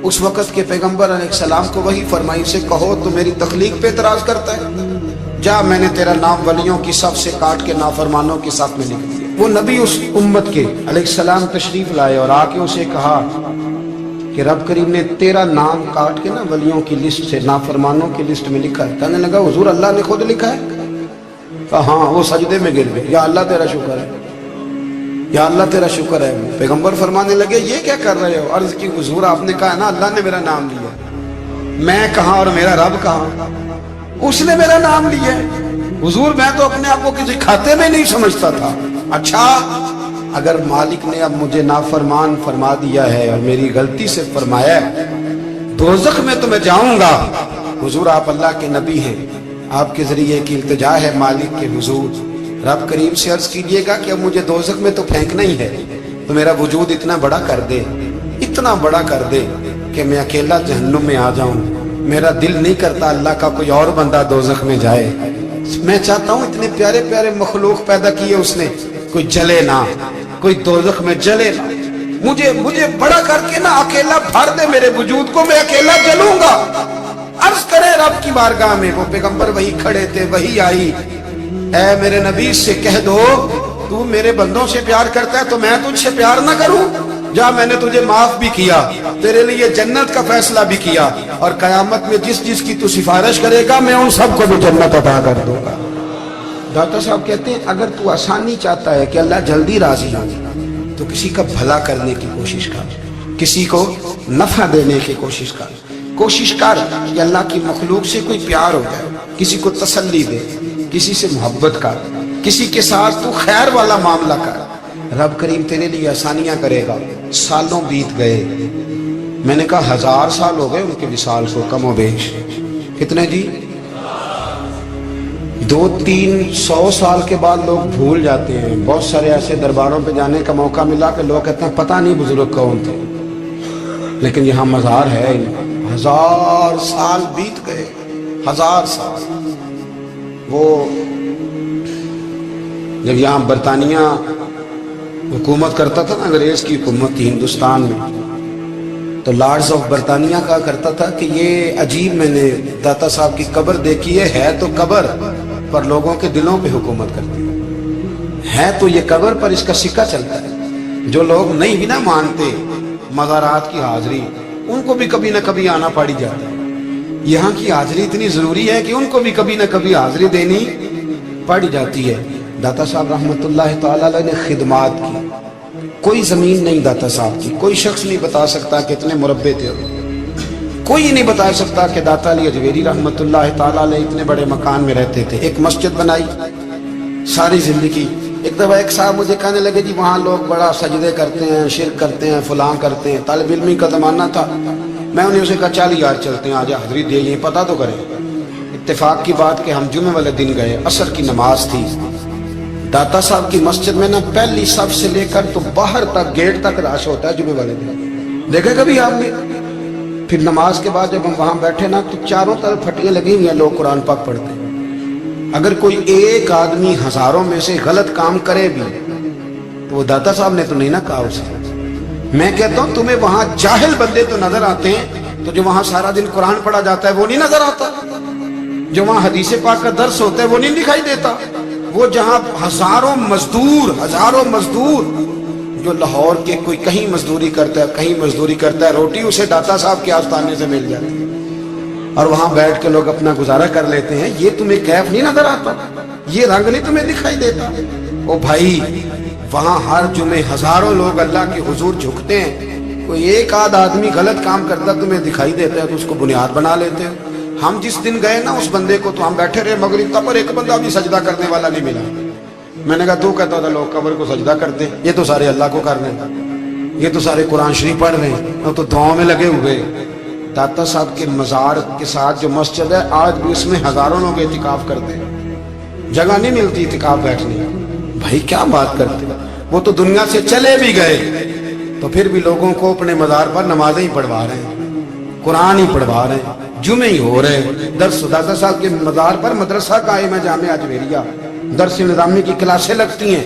[SPEAKER 1] اس وقت کے پیغمبر علیہ السلام کو وہی فرمائی سے کہو تو میری تخلیق پہ اعتراض کرتا ہے، جا میں نے تیرا نام ولیوں کی صف سے کاٹ کے نافرمانوں کی صف میں لکھ دیا۔ وہ نبی اس امت کے علیہ السلام تشریف لائے اور آ کے اسے کہا کہ رب کریم نے تیرا نام کاٹ کے نا ولیوں کی لسٹ سے نافرمانوں کی لسٹ میں لکھا ہے۔ کہنے لگا حضور اللہ نے خود لکھا ہے؟ کہا ہاں۔ وہ سجدے میں گر گئے، یا اللہ تیرا شکر ہے، یا اللہ تیرا شکر ہے۔ پیغمبر فرمانے لگے یہ کیا کر رہے ہو؟ عرض کی حضور آپ نے کہا نا اللہ نے میرا نام لیا، میں کہاں اور میرا رب کہاں؟ اس نے میرا نام لیا حضور، میں تو اپنے آپ کو کسی کھاتے میں نہیں سمجھتا تھا۔ اچھا اگر مالک نے اب مجھے نافرمان فرما دیا ہے اور میری غلطی سے فرمایا ہے، دوزخ میں تو میں جاؤں گا۔ حضور آپ اللہ کے نبی ہیں، آپ کے ذریعے کی التجا ہے مالک کے حضور، رب کریم سے عرض کیجئے گا کہ اب مجھے دوزخ میں تو پھینکنا ہی ہے، تو میرا وجود اتنا بڑا کر دے، اتنا بڑا کر دے کہ میں اکیلا جہنم میں آ جاؤں۔ میرا دل نہیں کرتا اللہ کا کوئی اور بندہ دوزخ میں جائے، میں چاہتا ہوں اتنے پیارے پیارے مخلوق پیدا کیے اس نے، کوئی جلے نہ، کوئی دوزخ میں جلے نہ، مجھے بڑا کر کے نا اکیلا بھر دے میرے وجود کو، میں اکیلا جلوں گا۔ عرض کرے رب کی بارگاہ میں، وہ پیغمبر وہی کھڑے تھے، وہی آئی، اے میرے نبی سے کہہ دو تو میرے بندوں سے پیار کرتا ہے تو میں تجھ سے پیار نہ کروں؟ جا میں نے تجھے معاف بھی کیا، تیرے لیے جنت کا فیصلہ بھی کیا، اور قیامت میں جس کی تو سفارش کرے گا میں ان سب کو بھی جنت عطا کر دوں گا۔ داتا صاحب کہتے ہیں اگر تو آسانی چاہتا ہے کہ اللہ جلدی راضی ہو تو کسی کا بھلا کرنے کی کوشش کر، کسی کو نفع دینے کی کوشش کر کہ اللہ کی مخلوق سے کوئی پیار ہو جائے، کسی کو تسلی دے، کسی سے محبت کر، کسی کے ساتھ تو خیر والا معاملہ کر، رب کریم تیرے لیے آسانیاں کرے گا۔ سالوں بیت گئے، میں نے کہا 1000 سال ہو گئے ان کے وصال کو کم و بیش، کتنے جی؟ 200-300 سال کے بعد لوگ بھول جاتے ہیں۔ بہت سارے ایسے درباروں پہ جانے کا موقع ملا کہ لوگ کہتے ہیں پتہ نہیں بزرگ کون تھے، لیکن یہاں مزار ہے، 1000 سال بیت گئے، 1000 سال۔ وہ جب یہاں برطانیہ حکومت کرتا تھا نا، انگریز کی حکومت تھی ہندوستان میں، تو لارڈز آف برطانیہ کہا کرتا تھا کہ یہ عجیب، میں نے داتا صاحب کی قبر دیکھی ہے تو قبر پر لوگوں کے دلوں پہ حکومت کرتی ہے تو یہ قبر پر اس کا سکہ چلتا ہے۔ جو لوگ نہیں بھی نہ مانتے مزارات کی حاضری، ان کو بھی کبھی نہ کبھی آنا پڑی جاتا ہے۔ یہاں کی حاضری اتنی ضروری ہے کہ ان کو بھی کبھی نہ کبھی حاضری دینی پڑ جاتی ہے۔ داتا صاحب رحمت اللہ تعالیٰ علیہ نے خدمات کی، کوئی زمین نہیں داتا صاحب کی، کوئی شخص نہیں بتا سکتا کہ اتنے مربع تھے، کوئی نہیں بتا سکتا کہ داتا علی اجمیری رحمت اللہ تعالیٰ علیہ اتنے بڑے مکان میں رہتے تھے۔ ایک مسجد بنائی ساری زندگی۔ ایک دفعہ ایک صاحب مجھے کہنے لگے جی وہاں لوگ بڑا سجدے کرتے ہیں، شرک کرتے ہیں، فلاں کرتے ہیں، طالب علمی کا زمانہ تھا۔ میں انہیں اسے کہا چل یار چلتے ہیں، آجا حضری دے، یہ پتہ تو کریں۔ اتفاق کی بات کہ ہم جمعے والے دن گئے، عصر کی نماز تھی، داتا صاحب کی مسجد میں نا پہلی صف سے لے کر تو باہر تک گیٹ تک رش ہوتا ہے جمعے والے دن، دیکھے کبھی آپ نے؟ پھر نماز کے بعد جب ہم وہاں بیٹھے نا تو چاروں طرف پھٹیاں لگی ہوئی ہیں، لوگ قرآن پاک پڑھتے ہیں۔ اگر کوئی ایک آدمی ہزاروں میں سے غلط کام کرے بھی تو وہ داتا صاحب نے تو نہیں نہ کہا اسے۔ میں کہتا ہوں تمہیں وہاں جاہل بندے تو نظر آتے ہیں، تو جو وہاں سارا دن قرآن پڑھا جاتا ہے وہ نہیں نظر آتا، جو وہاں حدیث پاک کا درس ہوتا ہے وہ نہیں دکھائی دیتا، وہ جہاں ہزاروں مزدور جو لاہور کے کوئی کہیں مزدوری کرتا ہے کہیں مزدوری کرتا ہے، روٹی اسے داتا صاحب کے آستانے سے مل جاتی ہے اور وہاں بیٹھ کے لوگ اپنا گزارا کر لیتے ہیں، یہ تمہیں کیف نہیں نظر آتا؟ یہ رنگ نہیں تمہیں دکھائی دیتا؟ او بھائی، وہاں ہر جمعے ہزاروں لوگ اللہ کے حضور جھکتے ہیں، کوئی ایک آدھ آدمی غلط کام کرتا تمہیں دکھائی دیتا ہے تو اس کو بنیاد بنا لیتے ہو۔ ہم جس دن گئے نا اس بندے کو، تو ہم بیٹھے رہے مغرب کا، پر ایک بندہ بھی سجدہ کرنے والا نہیں ملا۔ میں نے کہا تو کہتا تھا لوگ قبر کو سجدہ کرتے، یہ تو سارے اللہ کو کر رہے ہیں، یہ تو سارے قرآن شریف پڑھ رہے ہیں، وہ تو دعاؤں میں لگے ہوئے۔ داتا صاحب کے مزار کے ساتھ جو مسجد ہے، آج بھی اس میں ہزاروں لوگ اعتکاف کرتے ہیں، جگہ نہیں ملتی اعتکاف بیٹھنے کی۔ بھائی کیا بات کرتے ہیں، وہ تو دنیا سے چلے بھی گئے تو پھر بھی لوگوں کو اپنے مزار پر نمازیں ہی پڑھوا رہے ہیں، قرآن ہی پڑھوا رہے ہیں، جمعے ہی ہو رہے ہیں، درس۔ داتا صاحب کے مزار پر مدرسہ قائم ہے، جامعہ اجمیریہ، درس نظامی کی کلاسیں لگتی ہیں،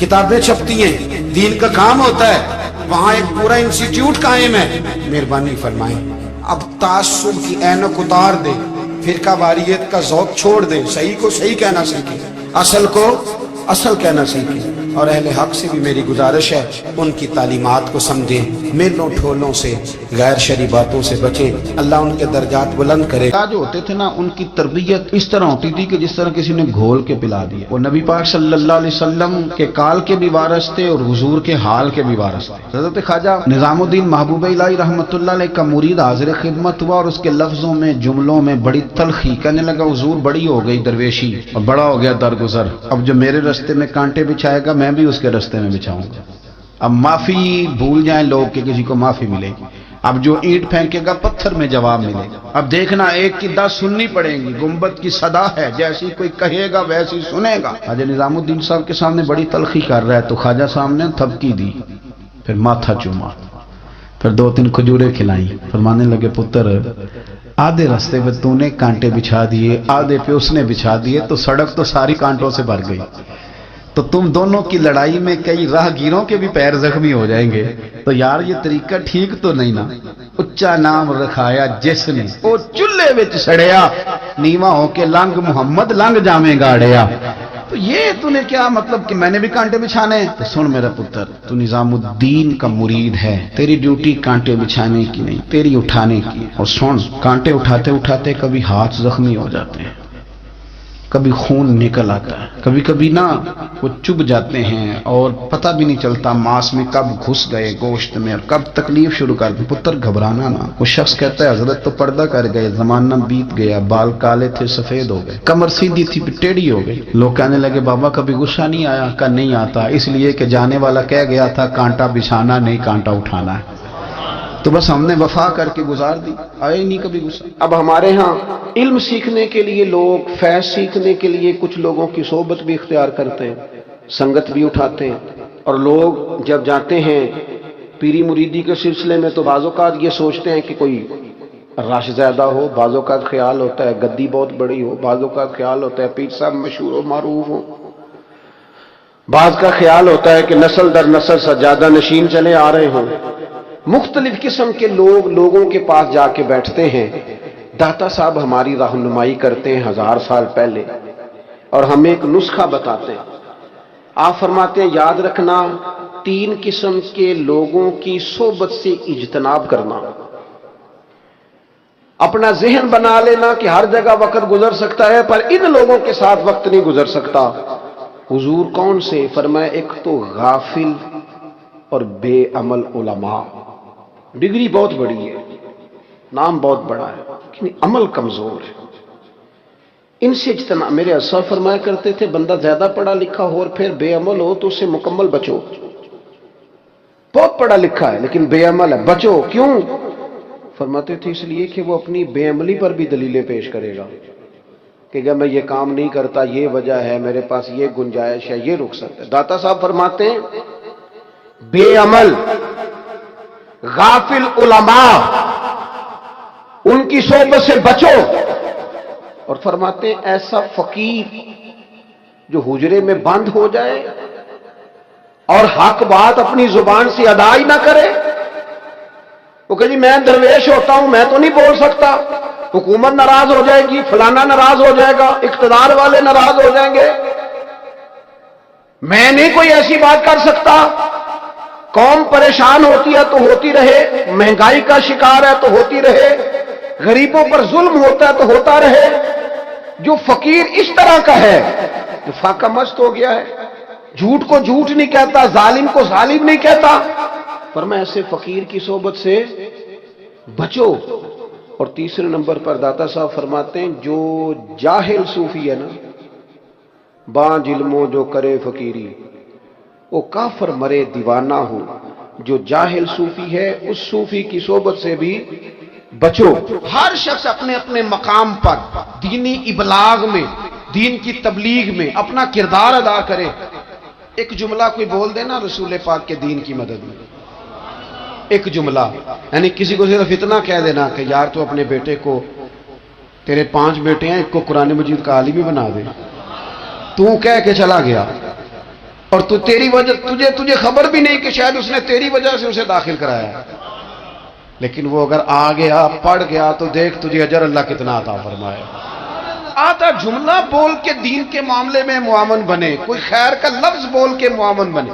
[SPEAKER 1] کتابیں چھپتی ہیں، دین کا کام ہوتا ہے، وہاں ایک پورا انسٹیٹیوٹ قائم ہے۔ مہربانی فرمائیں، اب تعصب کی اینک اتار دے، فرقہ واریت کا ذوق چھوڑ دے، صحیح کو صحیح کہنا سیکھیں، اصل کو اصل کہنا سیکھیں، اور اہل حق سے بھی میری گزارش ہے ان کی تعلیمات کو سمجھیں، میلوں ٹھولوں سے، غیر شرعی باتوں سے بچیں، اللہ ان کے درجات بلند کرے۔
[SPEAKER 2] جو ہوتے تھے نا، ان کی تربیت اس طرح ہوتی تھی کہ جس طرح کسی نے گھول کے پلا دیا۔ وہ نبی پاک صلی اللہ علیہ وسلم کے کال کے بھی وارث تھے اور حضور کے حال کے بھی وارث تھے۔ حضرت خواجہ نظام الدین محبوب الہی رحمۃ اللہ علیہ کا مرید حاضر خدمت ہوا اور اس کے لفظوں میں، جملوں میں بڑی تلخی، کہنے لگا حضور بڑی ہو گئی درویشی اور بڑا ہو گیا درگزر، اب جو میرے رستے میں کانٹے بچھائے گا میں بھی اس کے رستے میں بچھاؤں گا۔ اب معافی بھول جائیں لوگ کہ کسی کو معافی ملے گی، اب جو اینٹ پھینکے گا پتھر میں جواب ملے گا۔ اب دیکھنا ایک کی 10 سننی پڑیں گی، گنبد کی صدا ہے، جیسی کوئی کہے گا ویسی سنے گا۔ خواجہ نظام الدین صاحب کے سامنے بڑی تلخی کر رہا ہے تو خواجہ صاحب نے تھپکی دی، پھر ماتھا چوما، پھر 2-3 کھجوریں کھلائیں، فرمانے لگے پتر آدھے راستے پہ تو نے کانٹے بچھا دیے، آدھے پہ اس نے بچھا دیے، تو سڑک تو ساری کانٹوں سے بھر گئی، تو تم دونوں کی لڑائی میں کئی راہ گیروں کے بھی پیر زخمی ہو جائیں گے، تو یار یہ طریقہ ٹھیک تو نہیں نا۔ اچا نام رکھایا جس نے، وہ چولہے وچ سڑیا، نیواں ہو کے لنگ محمد لنگ جامے گاڑیا۔ تو یہ تو نے کیا مطلب کہ میں نے بھی کانٹے بچھانے ہیں؟ تو سن میرا پتر، تو نظام الدین کا مرید ہے، تیری ڈیوٹی کانٹے بچھانے کی نہیں، تیری اٹھانے کی۔ اور سن، کانٹے اٹھاتے اٹھاتے کبھی ہاتھ زخمی ہو جاتے ہیں، کبھی خون نکل آتا ہے، کبھی کبھی نا وہ چبھ جاتے ہیں اور پتہ بھی نہیں چلتا ماس میں کب گھس گئے گوشت میں اور کب تکلیف شروع کر دی۔ پتر گھبرانا نا۔ وہ شخص کہتا ہے حضرت تو پردہ کر گئے، زمانہ بیت گیا، بال کالے تھے سفید ہو گئے، کمر سیدھی تھی ٹیڑھی ہو گئی۔ لوگ کہنے لگے بابا کبھی غصہ نہیں آیا؟ کہ نہیں آتا، اس لیے کہ جانے والا کہہ گیا تھا کانٹا بچھانا نہیں کانٹا اٹھانا ہے، تو بس ہم نے وفا کر کے گزار دی، آئے نہیں کبھی غصہ۔ اب ہمارے ہاں علم سیکھنے کے لیے لوگ، فیض سیکھنے کے لیے کچھ لوگوں کی صحبت بھی اختیار کرتے ہیں، سنگت بھی اٹھاتے ہیں، اور لوگ جب جاتے ہیں پیری مریدی کے سلسلے میں تو بعض اوقات یہ سوچتے ہیں کہ کوئی رش زیادہ ہو، بعض اوقات خیال ہوتا ہے گدی بہت بڑی ہو، بعض اوقات خیال ہوتا ہے پیر صاحب مشہور و معروف ہو، بعض کا خیال ہوتا ہے کہ نسل در نسل سجادہ نشین چلے آ رہے ہوں۔ مختلف قسم کے لوگ لوگوں کے پاس جا کے بیٹھتے ہیں۔ داتا صاحب ہماری رہنمائی کرتے ہیں 1000 سال پہلے، اور ہمیں ایک نسخہ بتاتے ہیں۔ آپ فرماتے ہیں یاد رکھنا 3 قسم کے لوگوں کی صحبت سے اجتناب کرنا۔ اپنا ذہن بنا لینا کہ ہر جگہ وقت گزر سکتا ہے پر ان لوگوں کے ساتھ وقت نہیں گزر سکتا۔ حضور کون سے؟ فرمایا ایک تو غافل اور بے عمل علماء، ڈگری بہت بڑی ہے، نام بہت بڑا ہے لیکن عمل کمزور ہے، ان سے اجتناب۔ میرے اسلاف فرمایا کرتے تھے بندہ زیادہ پڑھا لکھا ہو اور پھر بے عمل ہو تو اس سے مکمل بچو۔ بہت پڑھا لکھا ہے لیکن بے عمل ہے، بچو۔ کیوں؟ فرماتے تھے اس لیے کہ وہ اپنی بے عملی پر بھی دلیلیں پیش کرے گا کہ اگر میں یہ کام نہیں کرتا یہ وجہ ہے، میرے پاس یہ گنجائش ہے، یہ رک سکتا ہے۔ داتا صاحب فرماتے ہیں بے عمل غافل علماء ان کی صحبت سے بچو، اور فرماتے ہیں ایسا فقیر جو حجرے میں بند ہو جائے اور حق بات اپنی زبان سے ادا ہی نہ کرے، وہ کہ جی میں درویش ہوتا ہوں میں تو نہیں بول سکتا، حکومت ناراض ہو جائے گی، فلانا ناراض ہو جائے گا، اقتدار والے ناراض ہو جائیں گے، میں نہیں کوئی ایسی بات کر سکتا۔
[SPEAKER 3] قوم پریشان ہوتی ہے تو ہوتی رہے، مہنگائی کا شکار ہے تو ہوتی رہے، غریبوں پر ظلم ہوتا ہے تو ہوتا رہے۔ جو فقیر اس طرح کا ہے جو فاقہ مست ہو گیا ہے، جھوٹ کو جھوٹ نہیں کہتا، ظالم کو ظالم نہیں کہتا، فرمایا ایسے فقیر کی صحبت سے بچو۔ اور تیسرے نمبر پر داتا صاحب فرماتے ہیں جو جاہل صوفی ہے نا، بانج علمو جو کرے فقیری، وہ کافر مرے دیوانہ ہو۔ جو جاہل صوفی ہے اس صوفی کی صحبت سے بھی بچو۔
[SPEAKER 1] ہر شخص اپنے اپنے مقام پر دینی ابلاغ میں، دین کی تبلیغ میں اپنا کردار ادا کرے۔ ایک جملہ کوئی بول دے نا رسول پاک کے دین کی مدد میں، ایک جملہ، یعنی کسی کو صرف اتنا کہہ دینا کہ یار تو اپنے بیٹے کو، تیرے 5 بیٹے ہیں، ایک کو قرآن مجید کا عالم ہی بنا دے، تو کہہ کے چلا گیا اور تو تیری وجہ تجھے خبر بھی نہیں کہ شاید اس نے تیری وجہ سے اسے داخل کرایا ہے، لیکن وہ اگر آ گیا پڑھ گیا تو دیکھ تجھے اجر اللہ کتنا عطا فرمائے۔ آتا جملہ بول کے دین کے معاملے میں معاون بنے، کوئی خیر کا لفظ بول کے معاون بنے۔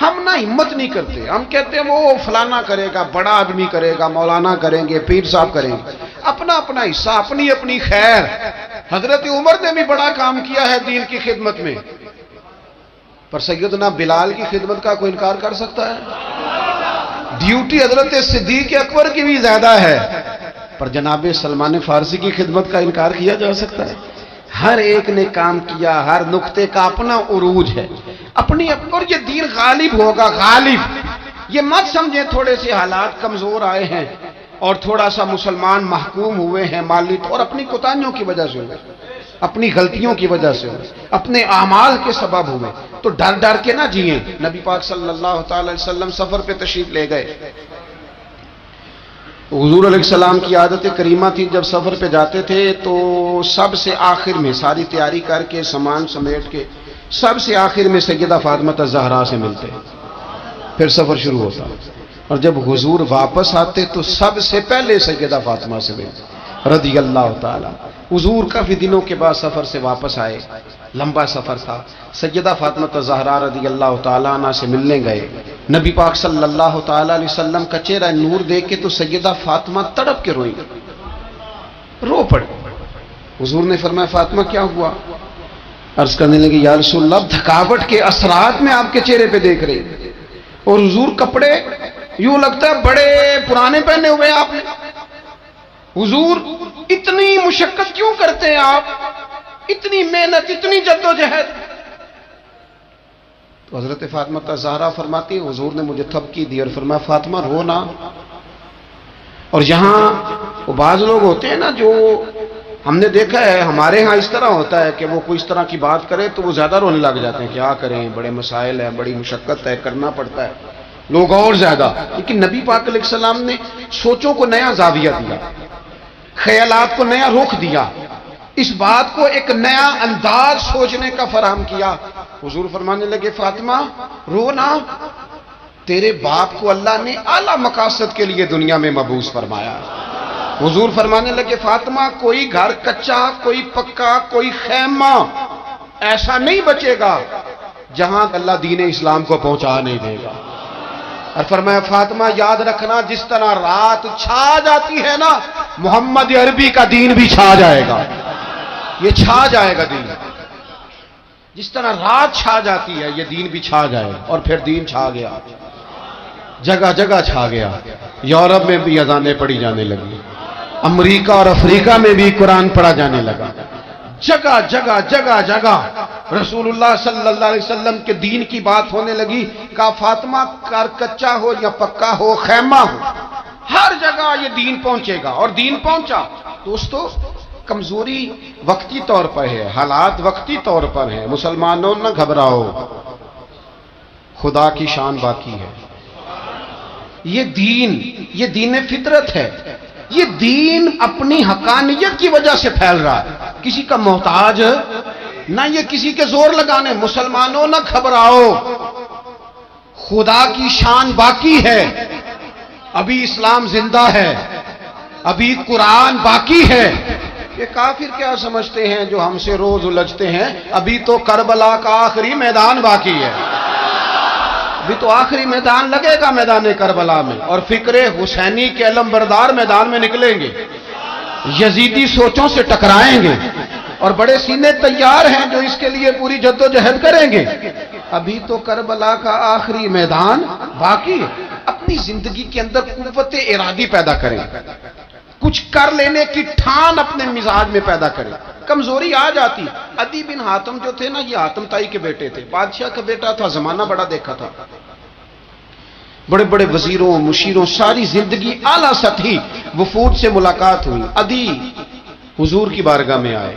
[SPEAKER 1] ہم نہ ہمت نہیں کرتے، ہم کہتے ہیں وہ فلانا کرے گا، بڑا آدمی کرے گا، مولانا کریں گے، پیر صاحب کریں گے، اپنا اپنا حصہ، اپنی اپنی خیر۔ حضرت عمر نے بھی بڑا کام کیا ہے دین کی خدمت میں، پر سیدنا بلال کی خدمت کا کوئی انکار کر سکتا ہے؟ ڈیوٹی حضرت صدیق اکبر کی بھی زیادہ ہے، پر جناب سلمان فارسی کی خدمت کا انکار کیا جا سکتا ہے؟ ہر ایک نے کام کیا، ہر نقطے کا اپنا عروج ہے، اپنی اور یہ دین غالب ہوگا، غالب۔ یہ مت سمجھیں تھوڑے سے حالات کمزور آئے ہیں اور تھوڑا سا مسلمان محکوم ہوئے ہیں مالی اور اپنی کوتاہیوں کی وجہ سے ہوئے، اپنی غلطیوں کی وجہ سے ہوئے، اپنے اعمال کے سبب ہوئے، تو ڈر ڈر کے نہ جئیں۔ نبی پاک صلی اللہ تعالی علیہ وسلم سفر پہ تشریف لے گئے، حضور علیہ السلام کی عادت کریمہ تھی جب سفر پہ جاتے تھے تو سب سے آخر میں ساری تیاری کر کے سامان سمیٹ کے سب سے آخر میں سیدہ فاطمہ الزہرا سے ملتے، پھر سفر شروع ہوتا، اور جب حضور واپس آتے تو سب سے پہلے سیدہ فاطمہ سے ملتے رضی اللہ تعالی۔ حضور کافی دنوں کے بعد سفر سے واپس آئے، لمبا سفر تھا، سیدہ فاطمہ الزہرا رضی اللہ تعالیٰ عنہ سے ملنے گئے۔ نبی پاک صلی اللہ تعالیٰ علیہ وسلم کا چہرہ نور دیکھ کے تو سیدہ فاطمہ تڑپ کے روئی، رو پڑی۔ حضور نے فرمایا فاطمہ کیا ہوا؟ عرض کرنے لگے یا رسول اللہ تھکاوٹ کے اثرات میں آپ کے چہرے پہ دیکھ رہی، اور حضور کپڑے یوں لگتا ہے بڑے پرانے پہنے ہوئے آپ نے، حضور اتنی مشقت کیوں کرتے ہیں آپ، اتنی محنت، اتنی جدوجہد؟ تو حضرت فاطمہ الزہرا فرماتی ہے حضور نے مجھے تھپکی دی اور فرمایا فاطمہ رو نا۔ اور یہاں وہ بعض لوگ ہوتے ہیں نا جو ہم نے دیکھا ہے ہمارے ہاں اس طرح ہوتا ہے کہ وہ کوئی اس طرح کی بات کرے تو وہ زیادہ رونے لگ جاتے ہیں، کیا کریں بڑے مسائل ہیں، بڑی مشقت ہے، کرنا پڑتا ہے، لوگ اور زیادہ۔ لیکن نبی پاک علیہ السلام نے سوچوں کو نیا زاویہ دیا، خیالات کو نیا رخ دیا، اس بات کو ایک نیا انداز سوچنے کا فراہم کیا۔ حضور فرمانے لگے فاطمہ رو نا، تیرے باپ کو اللہ نے اعلیٰ مقاصد کے لیے دنیا میں مبعوث فرمایا۔ حضور فرمانے لگے فاطمہ کوئی گھر کچا، کوئی پکا، کوئی خیمہ ایسا نہیں بچے گا جہاں اللہ دین اسلام کو پہنچا نہیں دے گا۔ اور فرمایا فاطمہ یاد رکھنا جس طرح رات چھا جاتی ہے نا، محمد عربی کا دین بھی چھا جائے گا، یہ چھا جائے گا دین، جس طرح رات چھا جاتی ہے یہ دین بھی چھا جائے گا۔ اور پھر دین چھا گیا، جگہ جگہ چھا گیا، یورپ میں بھی اذانیں پڑھی جانے لگی، امریکہ اور افریقہ میں بھی قرآن پڑھا جانے لگا، جگہ جگہ جگہ جگہ رسول اللہ صلی اللہ علیہ وسلم کے دین کی بات ہونے لگی۔ کہا فاطمہ کر کچا ہو یا پکا ہو، خیمہ ہو، ہر جگہ یہ دین پہنچے گا، اور دین پہنچا۔ دوستو کمزوری وقتی طور پر ہے، حالات وقتی طور پر ہیں، مسلمانوں نہ گھبراؤ، خدا کی شان باقی ہے۔ یہ دین فطرت ہے، یہ دین اپنی حقانیت کی وجہ سے پھیل رہا ہے، کسی کا محتاج نہ یہ کسی کے زور لگانے۔ مسلمانوں نہ گھبراؤ، خدا کی شان باقی ہے، ابھی اسلام زندہ ہے، ابھی قرآن باقی ہے۔ یہ کافر کیا سمجھتے ہیں جو ہم سے روز الجھتے ہیں، ابھی تو کربلا کا آخری میدان باقی ہے، بھی تو آخری میدان لگے گا میدان کربلا میں، اور فکر حسینی کے علم بردار میدان میں نکلیں گے، یزیدی سوچوں سے ٹکرائیں گے، اور بڑے سینے تیار ہیں جو اس کے لیے پوری جدوجہد کریں گے۔ ابھی تو کربلا کا آخری میدان باقی ہے۔ اپنی زندگی کے اندر قوت ارادی پیدا کریں، کچھ کر لینے کی ٹھان اپنے مزاج میں پیدا کریں۔ کمزوری آ جاتی۔ عدی بن حاتم جو تھے نا، یہ حاتم تائی کے بیٹے تھے، بادشاہ کا بیٹا تھا، زمانہ بڑا دیکھا تھا، بڑے بڑے وزیروں مشیروں، ساری زندگی اعلیٰ سطحی وفود سے ملاقات ہوئی۔ عدی حضور کی بارگاہ میں آئے،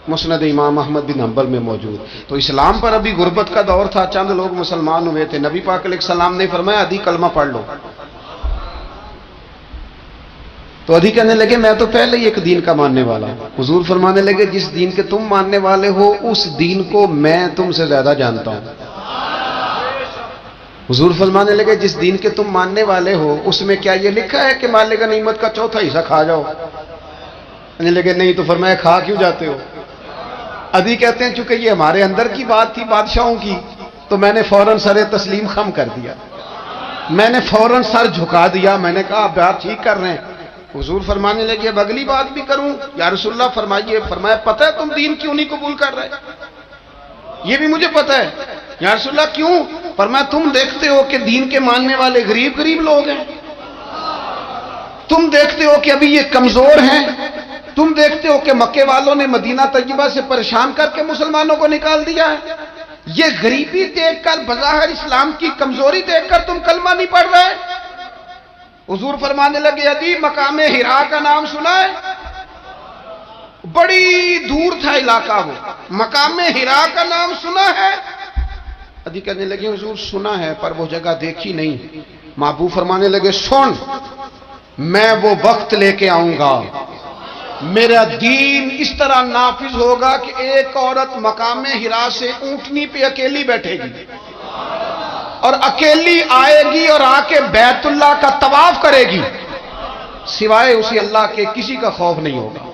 [SPEAKER 1] مسند امام احمد بن حنبل میں موجود۔ تو اسلام پر ابھی غربت کا دور تھا، چند لوگ مسلمان ہوئے تھے۔ نبی پاک علیہ السلام نے فرمایا عدی کلمہ پڑھ لو۔ تو عدی کہنے لگے میں تو پہلے ہی ایک دین کا ماننے والا ہوں۔ حضور فرمانے لگے جس دین کے تم ماننے والے ہو اس دین کو میں تم سے زیادہ جانتا ہوں۔ حضور فرمانے لگے جس دین کے تم ماننے والے ہو اس میں کیا یہ لکھا ہے کہ مال غنیمت کا چوتھا حصہ کھا جاؤ؟ کہنے لگے نہیں۔ تو فرمایا کھا کیوں جاتے ہو؟ عدی کہتے ہیں چونکہ یہ ہمارے اندر کی بات تھی بادشاہوں کی، تو میں نے فوراً سر تسلیم خم کر دیا، میں نے فوراً سر جھکا دیا، میں نے کہا آپ بات ٹھیک کر رہے ہیں۔ حضور فرمانے لگے اب اگلی بات بھی کروں؟ یا رسول اللہ فرمائیے۔ فرمایا پتہ ہے تم دین کیوں نہیں قبول کر رہے؟ یہ بھی مجھے پتہ ہے۔ یا رسول اللہ کیوں؟ فرمایا تم دیکھتے ہو کہ دین کے ماننے والے غریب غریب لوگ ہیں، تم دیکھتے ہو کہ ابھی یہ کمزور ہیں، تم دیکھتے ہو کہ مکے والوں نے مدینہ طیبہ سے پریشان کر کے مسلمانوں کو نکال دیا ہے، یہ غریبی دیکھ کر بظاہر اسلام کی کمزوری دیکھ کر تم کلمہ نہیں پڑھ رہے؟ حضور فرمانے لگے عدی مقام حرا کا نام سنا ہے؟ بڑی دور تھا علاقہ، وہ مقام حرا کا نام سنا ہے؟ عدی کہنے لگے حضور سنا ہے پر وہ جگہ دیکھی نہیں۔ محبوب فرمانے لگے سن، میں وہ وقت لے کے آؤں گا، میرا دین اس طرح نافذ ہوگا کہ ایک عورت مقام حرا سے اونٹنی پہ اکیلی بیٹھے گی اور اکیلی آئے گی اور آ کے بیت اللہ کا طواف کرے گی، سوائے اسی اللہ کے کسی کا خوف نہیں ہوگا،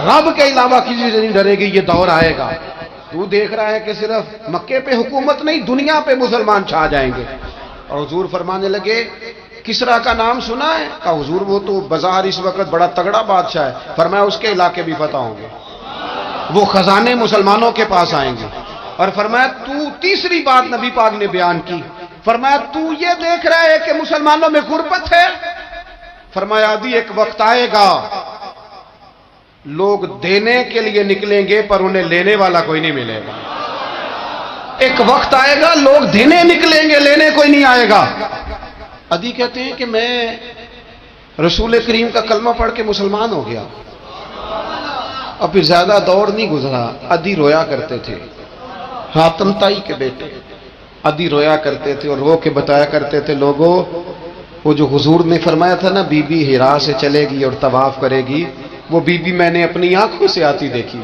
[SPEAKER 1] رب کے علاوہ کسی سے نہیں ڈرے گی۔ یہ دور آئے گا، تو دیکھ رہا ہے کہ صرف مکے پہ حکومت نہیں دنیا پہ مسلمان چھا جائیں گے۔ اور حضور فرمانے لگے کسرا کا نام سنا ہے؟ کہا حضور وہ تو بظاہر اس وقت بڑا تگڑا بادشاہ ہے۔ فرمایا اس کے علاقے بھی فتح ہوں گے، وہ خزانے مسلمانوں کے پاس آئیں گے۔ اور فرمایا تو تیسری بات نبی پاک نے بیان کی، فرمایا تو یہ دیکھ رہا ہے کہ مسلمانوں میں غربت ہے؟ فرمایا عدی ایک وقت آئے گا لوگ دینے کے لیے نکلیں گے پر انہیں لینے والا کوئی نہیں ملے گا۔ ایک وقت آئے گا لوگ دینے نکلیں گے لینے کوئی نہیں آئے گا۔ عدی کہتے ہیں کہ میں رسول کریم کا کلمہ پڑھ کے مسلمان ہو گیا، اور پھر زیادہ دور نہیں گزرا، عدی رویا کرتے تھے، حاتم تائی کے بیٹے عدی رویا کرتے تھے اور رو کے بتایا کرتے تھے لوگوں وہ جو حضور نے فرمایا تھا نا بی بی حرا سے چلے گی اور طواف کرے گی، وہ بی بی میں نے اپنی آنکھوں سے آتی دیکھی،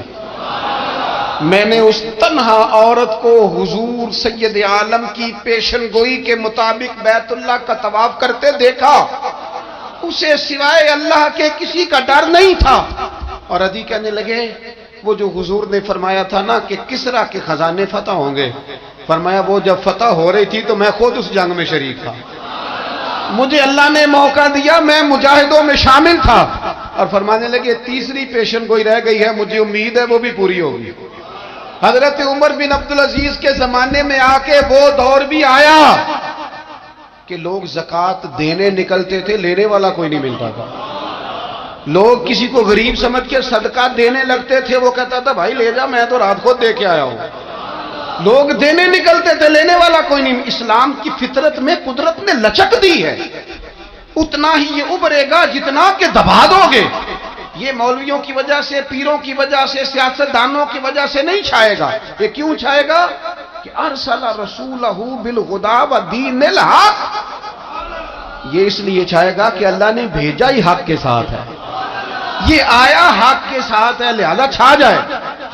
[SPEAKER 1] میں نے اس تنہا عورت کو حضور سید عالم کی پیشن گوئی کے مطابق بیت اللہ کا طواف کرتے دیکھا، اسے سوائے اللہ کے کسی کا ڈر نہیں تھا۔ اور عدی کہنے لگے وہ جو حضور نے فرمایا تھا نا کہ کسرا کے خزانے فتح ہوں گے، فرمایا وہ جب فتح ہو رہی تھی تو میں خود اس جنگ میں شریک تھا، مجھے اللہ نے موقع دیا، میں مجاہدوں میں شامل تھا۔ اور فرمانے لگے تیسری پیشن گوئی رہ گئی ہے، مجھے امید ہے وہ بھی پوری ہوگی۔ حضرت عمر بن عبدالعزیز کے زمانے میں آ کے وہ دور بھی آیا کہ لوگ زکوٰۃ دینے نکلتے تھے، لینے والا کوئی نہیں ملتا تھا، لوگ کسی کو غریب سمجھ کے صدقہ دینے لگتے تھے، وہ کہتا تھا بھائی لے جا میں تو رات خود دے کے آیا ہوں، لوگ دینے نکلتے تھے لینے والا کوئی نہیں۔ اسلام کی فطرت میں قدرت نے لچک دی ہے، اتنا ہی یہ ابھرے گا جتنا کہ دبا دو گے۔ یہ مولویوں کی وجہ سے، پیروں کی وجہ سے، سیاستدانوں کی وجہ سے نہیں چھائے گا۔ یہ کیوں چھائے گا کہ ارسل رسولہ بالہدی ودین الحق، یہ اس لیے چھائے گا کہ اللہ نے بھیجا ہی حق کے ساتھ ہے، یہ آیا حق کے ساتھ ہے، لہذا چھا جائے۔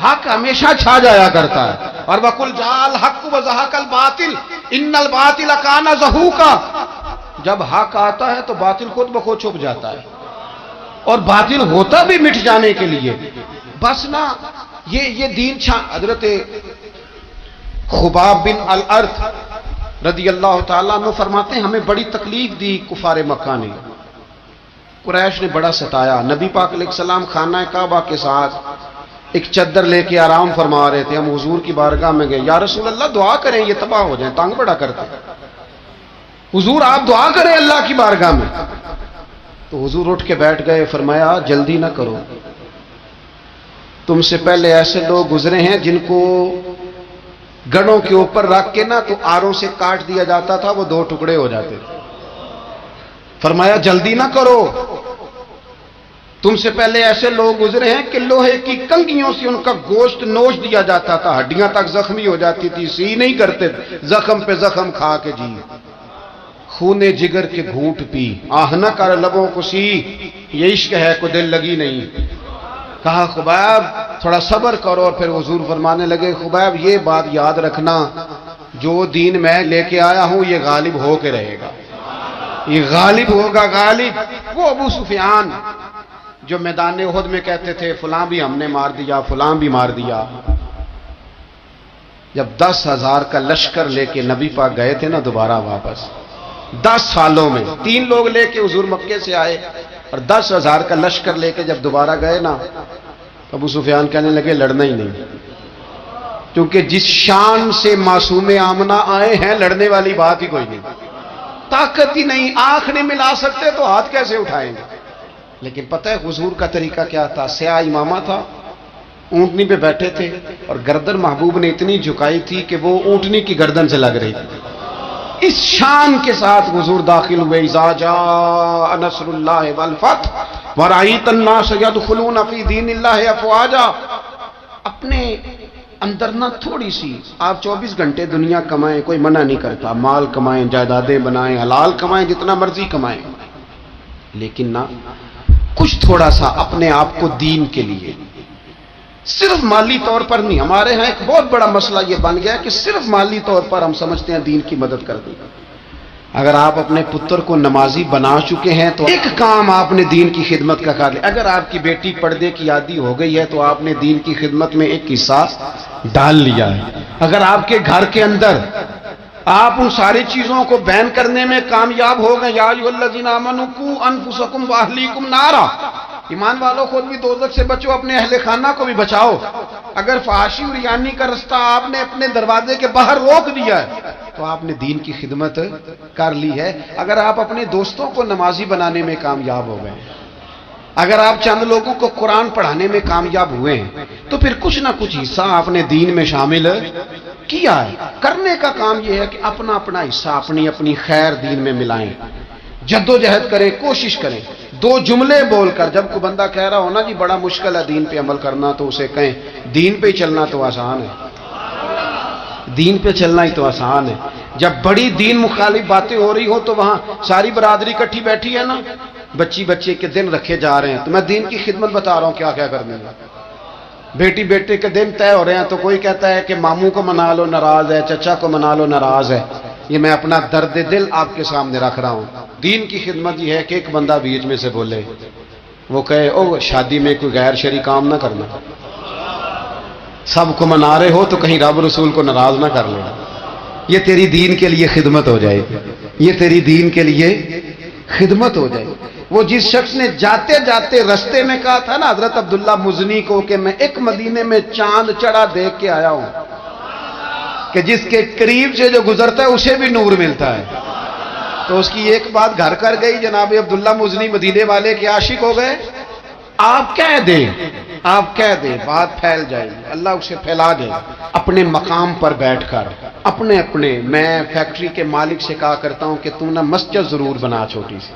[SPEAKER 1] حق ہمیشہ چھا جایا کرتا ہے۔ اور وَقُلْ جَاءَ الْحَقُّ وَزَهَقَ الْبَاطِلُ إِنَّ الْبَاطِلَ كَانَ زَهُوقًا، جب حق آتا ہے تو باطل خود بخود چھپ جاتا ہے، اور باطل ہوتا بھی مٹ جانے کے لیے۔ بس نا یہ دین حضرت خباب بن الارت رضی اللہ تعالیٰ عنہ فرماتے ہیں ہمیں بڑی تکلیف دی کفار مکہ نے، قریش نے بڑا ستایا۔ نبی پاک علیہ السلام خانہ کعبہ کے ساتھ ایک چادر لے کے آرام فرما رہے تھے، ہم حضور کی بارگاہ میں گئے، یا رسول اللہ دعا کریں یہ تباہ ہو جائیں، تنگ بڑا کرتے، حضور آپ دعا کریں اللہ کی بارگاہ میں۔ تو حضور اٹھ کے بیٹھ گئے، فرمایا جلدی نہ کرو، تم سے پہلے ایسے لوگ گزرے ہیں جن کو گڑوں کے اوپر رکھ کے نا تو آروں سے کاٹ دیا جاتا تھا، وہ 2 ٹکڑے ہو جاتے تھے۔ فرمایا جلدی نہ کرو، تم سے پہلے ایسے لوگ گزرے ہیں کہ لوہے کی کنگھیوں سے ان کا گوشت نوچ دیا جاتا تھا، ہڈیاں تک زخمی ہو جاتی تھی، سی نہیں کرتے، زخم پہ زخم کھا کے جی، خونے جگر کے گھونٹ پی، آہ نہ کر لبوں کو سی، یہ عشق ہے کو دل لگی نہیں۔ کہا خبیب تھوڑا صبر کرو، اور پھر حضور فرمانے لگے خبیب یہ بات یاد رکھنا، جو دین میں لے کے آیا ہوں یہ غالب ہو کے رہے گا، یہ غالب ہوگا، غالب۔ وہ ابو سفیان جو میدان احد میں کہتے تھے فلاں بھی ہم نے مار دیا، فلاں بھی مار دیا، جب 10,000 کا لشکر لے کے نبی پاک گئے تھے نا دوبارہ واپس، 10 سالوں میں 3 لوگ لے کے حضور مکے سے آئے، اور 10,000 کا لشکر لے کے جب دوبارہ گئے نا، ابو سفیان کہنے لگے لڑنا ہی نہیں، کیونکہ جس شان سے معصوم آمنہ آئے ہیں لڑنے والی بات ہی کوئی نہیں، طاقت ہی نہیں، آنکھ نہیں ملا سکتے تو ہاتھ کیسے اٹھائیں گے۔ لیکن پتہ ہے حضور کا طریقہ کیا تھا؟ سیاہ امامہ تھا، اونٹنی پہ بیٹھے تھے، اور گردن محبوب نے اتنی جھکائی تھی کہ وہ اونٹنی کی گردن سے لگ رہی تھی، اس شان کے ساتھ حضور داخل ہوئے۔ اذا جاء نصر اللہ والفتح ورأیت الناس يدخلون فی دین اللہ افواجا۔ اپنے اندر نہ تھوڑی سی، آپ 24 گھنٹے دنیا کمائیں، کوئی منع نہیں کرتا، مال کمائیں، جائیدادیں بنائیں، حلال کمائیں، جتنا مرضی کمائیں، لیکن نہ کچھ تھوڑا سا اپنے آپ کو دین کے لیے، صرف مالی طور پر نہیں۔ ہمارے ہاں ایک بہت بڑا مسئلہ یہ بن گیا کہ صرف مالی طور پر ہم سمجھتے ہیں دین کی مدد کر دیں۔ اگر آپ اپنے پتر کو نمازی بنا چکے ہیں تو ایک کام آپ نے دین کی خدمت کا کر لیا۔ اگر آپ کی بیٹی پردے کی عادی ہو گئی ہے تو آپ نے دین کی خدمت میں ایک حصہ ڈال لیا ہے۔ اگر آپ کے گھر کے اندر آپ ان ساری چیزوں کو بین کرنے میں کامیاب ہو گئے، یا ایھا الذین آمنوا قوا انفسکم واہلیکم نارا، ایمان والوں خود بھی دوزخ سے بچو، اپنے اہل خانہ کو بھی بچاؤ۔ اگر فحاشی اور ریانی کا رستہ آپ نے اپنے دروازے کے باہر روک دیا ہے تو آپ نے دین کی خدمت کر لی ہے۔ اگر آپ اپنے دوستوں کو نمازی بنانے میں کامیاب ہو گئے، اگر آپ چند لوگوں کو قرآن پڑھانے میں کامیاب ہوئے ہیں تو پھر کچھ نہ کچھ حصہ آپ نے دین میں شامل کیا ہے۔ کرنے کا کام یہ ہے کہ اپنا اپنا حصہ اپنی اپنی خیر دین میں ملائیں، جدوجہد کریں، کوشش کریں۔ 2 جملے بول کر، جب کوئی بندہ کہہ رہا ہو نا جی بڑا مشکل ہے دین پہ عمل کرنا، تو اسے کہیں دین پہ ہی چلنا تو آسان ہے، دین پہ چلنا ہی تو آسان ہے۔ جب بڑی دین مخالف باتیں ہو رہی ہو تو وہاں ساری برادری کٹھی بیٹھی ہے نا، بچے کے دن رکھے جا رہے ہیں، تو میں دین کی خدمت بتا رہا ہوں کیا کیا کرنے ہے۔ بیٹے کے دن طے ہو رہے ہیں تو کوئی کہتا ہے کہ ماموں کو منا لو ناراض ہے، چچا کو منا لو ناراض ہے۔ یہ میں اپنا درد دل آپ کے سامنے رکھ رہا ہوں۔ دین کی خدمت یہ ہے کہ ایک بندہ بیچ میں سے بولے، وہ کہے او شادی میں کوئی غیر شرعی کام نہ کرنا، سب کو منا رہے ہو تو کہیں رب رسول کو ناراض نہ کر لینا۔ یہ تیری دین کے لیے خدمت ہو جائے گی، یہ تیری دین کے لیے خدمت ہو جائے گی۔ وہ جس شخص نے جاتے جاتے رستے میں کہا تھا نا حضرت عبداللہ مزنی کو کہ میں ایک مدینے میں چاند چڑھا دیکھ کے آیا ہوں کہ جس کے قریب سے جو گزرتا ہے اسے بھی نور ملتا ہے، تو اس کی ایک بات گھر کر گئی، جناب عبداللہ مزنی مدینے والے کے عاشق ہو گئے۔ آپ کہہ دیں بات پھیل جائے گی، اللہ اسے پھیلا دے۔ اپنے مقام پر بیٹھ کر اپنے میں فیکٹری کے مالک سے کہا کرتا ہوں کہ تم نہ مسجد ضرور بنا چھوٹی سی،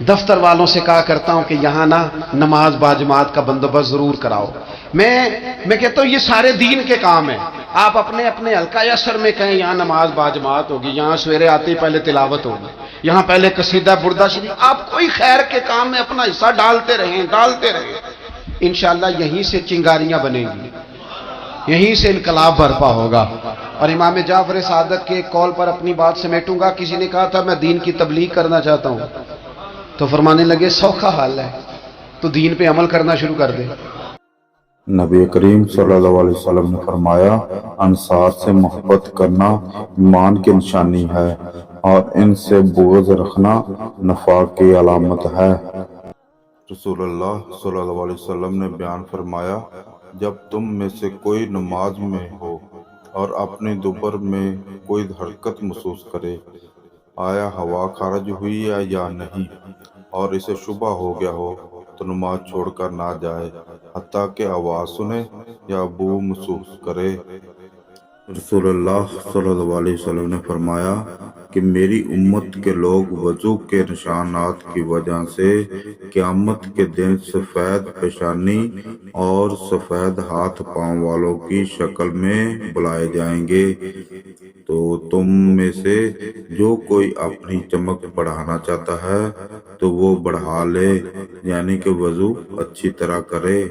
[SPEAKER 1] دفتر والوں سے کہا کرتا ہوں کہ یہاں نا نماز باجماعت کا بندوبست ضرور کراؤ۔ میں کہتا ہوں یہ سارے دین کے کام ہیں۔ آپ اپنے حلقہ اثر میں کہیں یہاں نماز باجماعت ہوگی، یہاں سویرے آتے ہی پہلے تلاوت ہوگی، یہاں پہلے قصیدہ بردہ شریف، آپ کوئی خیر کے کام میں اپنا حصہ ڈالتے رہیں۔ انشاءاللہ یہیں سے چنگاریاں بنیں گی، یہیں سے انقلاب برپا ہوگا۔ اور امام جعفر صادق کے قول پر اپنی بات سمیٹوں گا۔ کسی نے کہا تھا میں دین کی تبلیغ کرنا چاہتا ہوں، تو فرمانے لگے سوکھا حال ہے، تو دین پہ عمل کرنا شروع کر دے۔
[SPEAKER 4] نبی کریم صلی اللہ علیہ وسلم نے فرمایا انصار سے محبت کرنا ایمان کی نشانی ہے اور ان سے بغض رکھنا نفاق کی علامت ہے۔ رسول اللہ صلی اللہ علیہ وسلم نے بیان فرمایا جب تم میں سے کوئی نماز میں ہو اور اپنی دبر میں کوئی حرکت محسوس کرے، آیا ہوا خارج ہوئی ہے یا نہیں، اور اسے شبہ ہو گیا ہو تو نماز چھوڑ کر نہ جائے حتیٰ کہ آواز سنے یا بو محسوس کرے۔ رسول اللہ صلی اللہ علیہ وسلم نے فرمایا کہ میری امت کے لوگ وضو کے نشانات کی وجہ سے قیامت کے دن سفید پیشانی اور سفید ہاتھ پاؤں والوں کی شکل میں بلائے جائیں گے، تو تم میں سے جو کوئی اپنی چمک بڑھانا چاہتا ہے تو وہ بڑھا لے، یعنی کہ وضو اچھی طرح کرے۔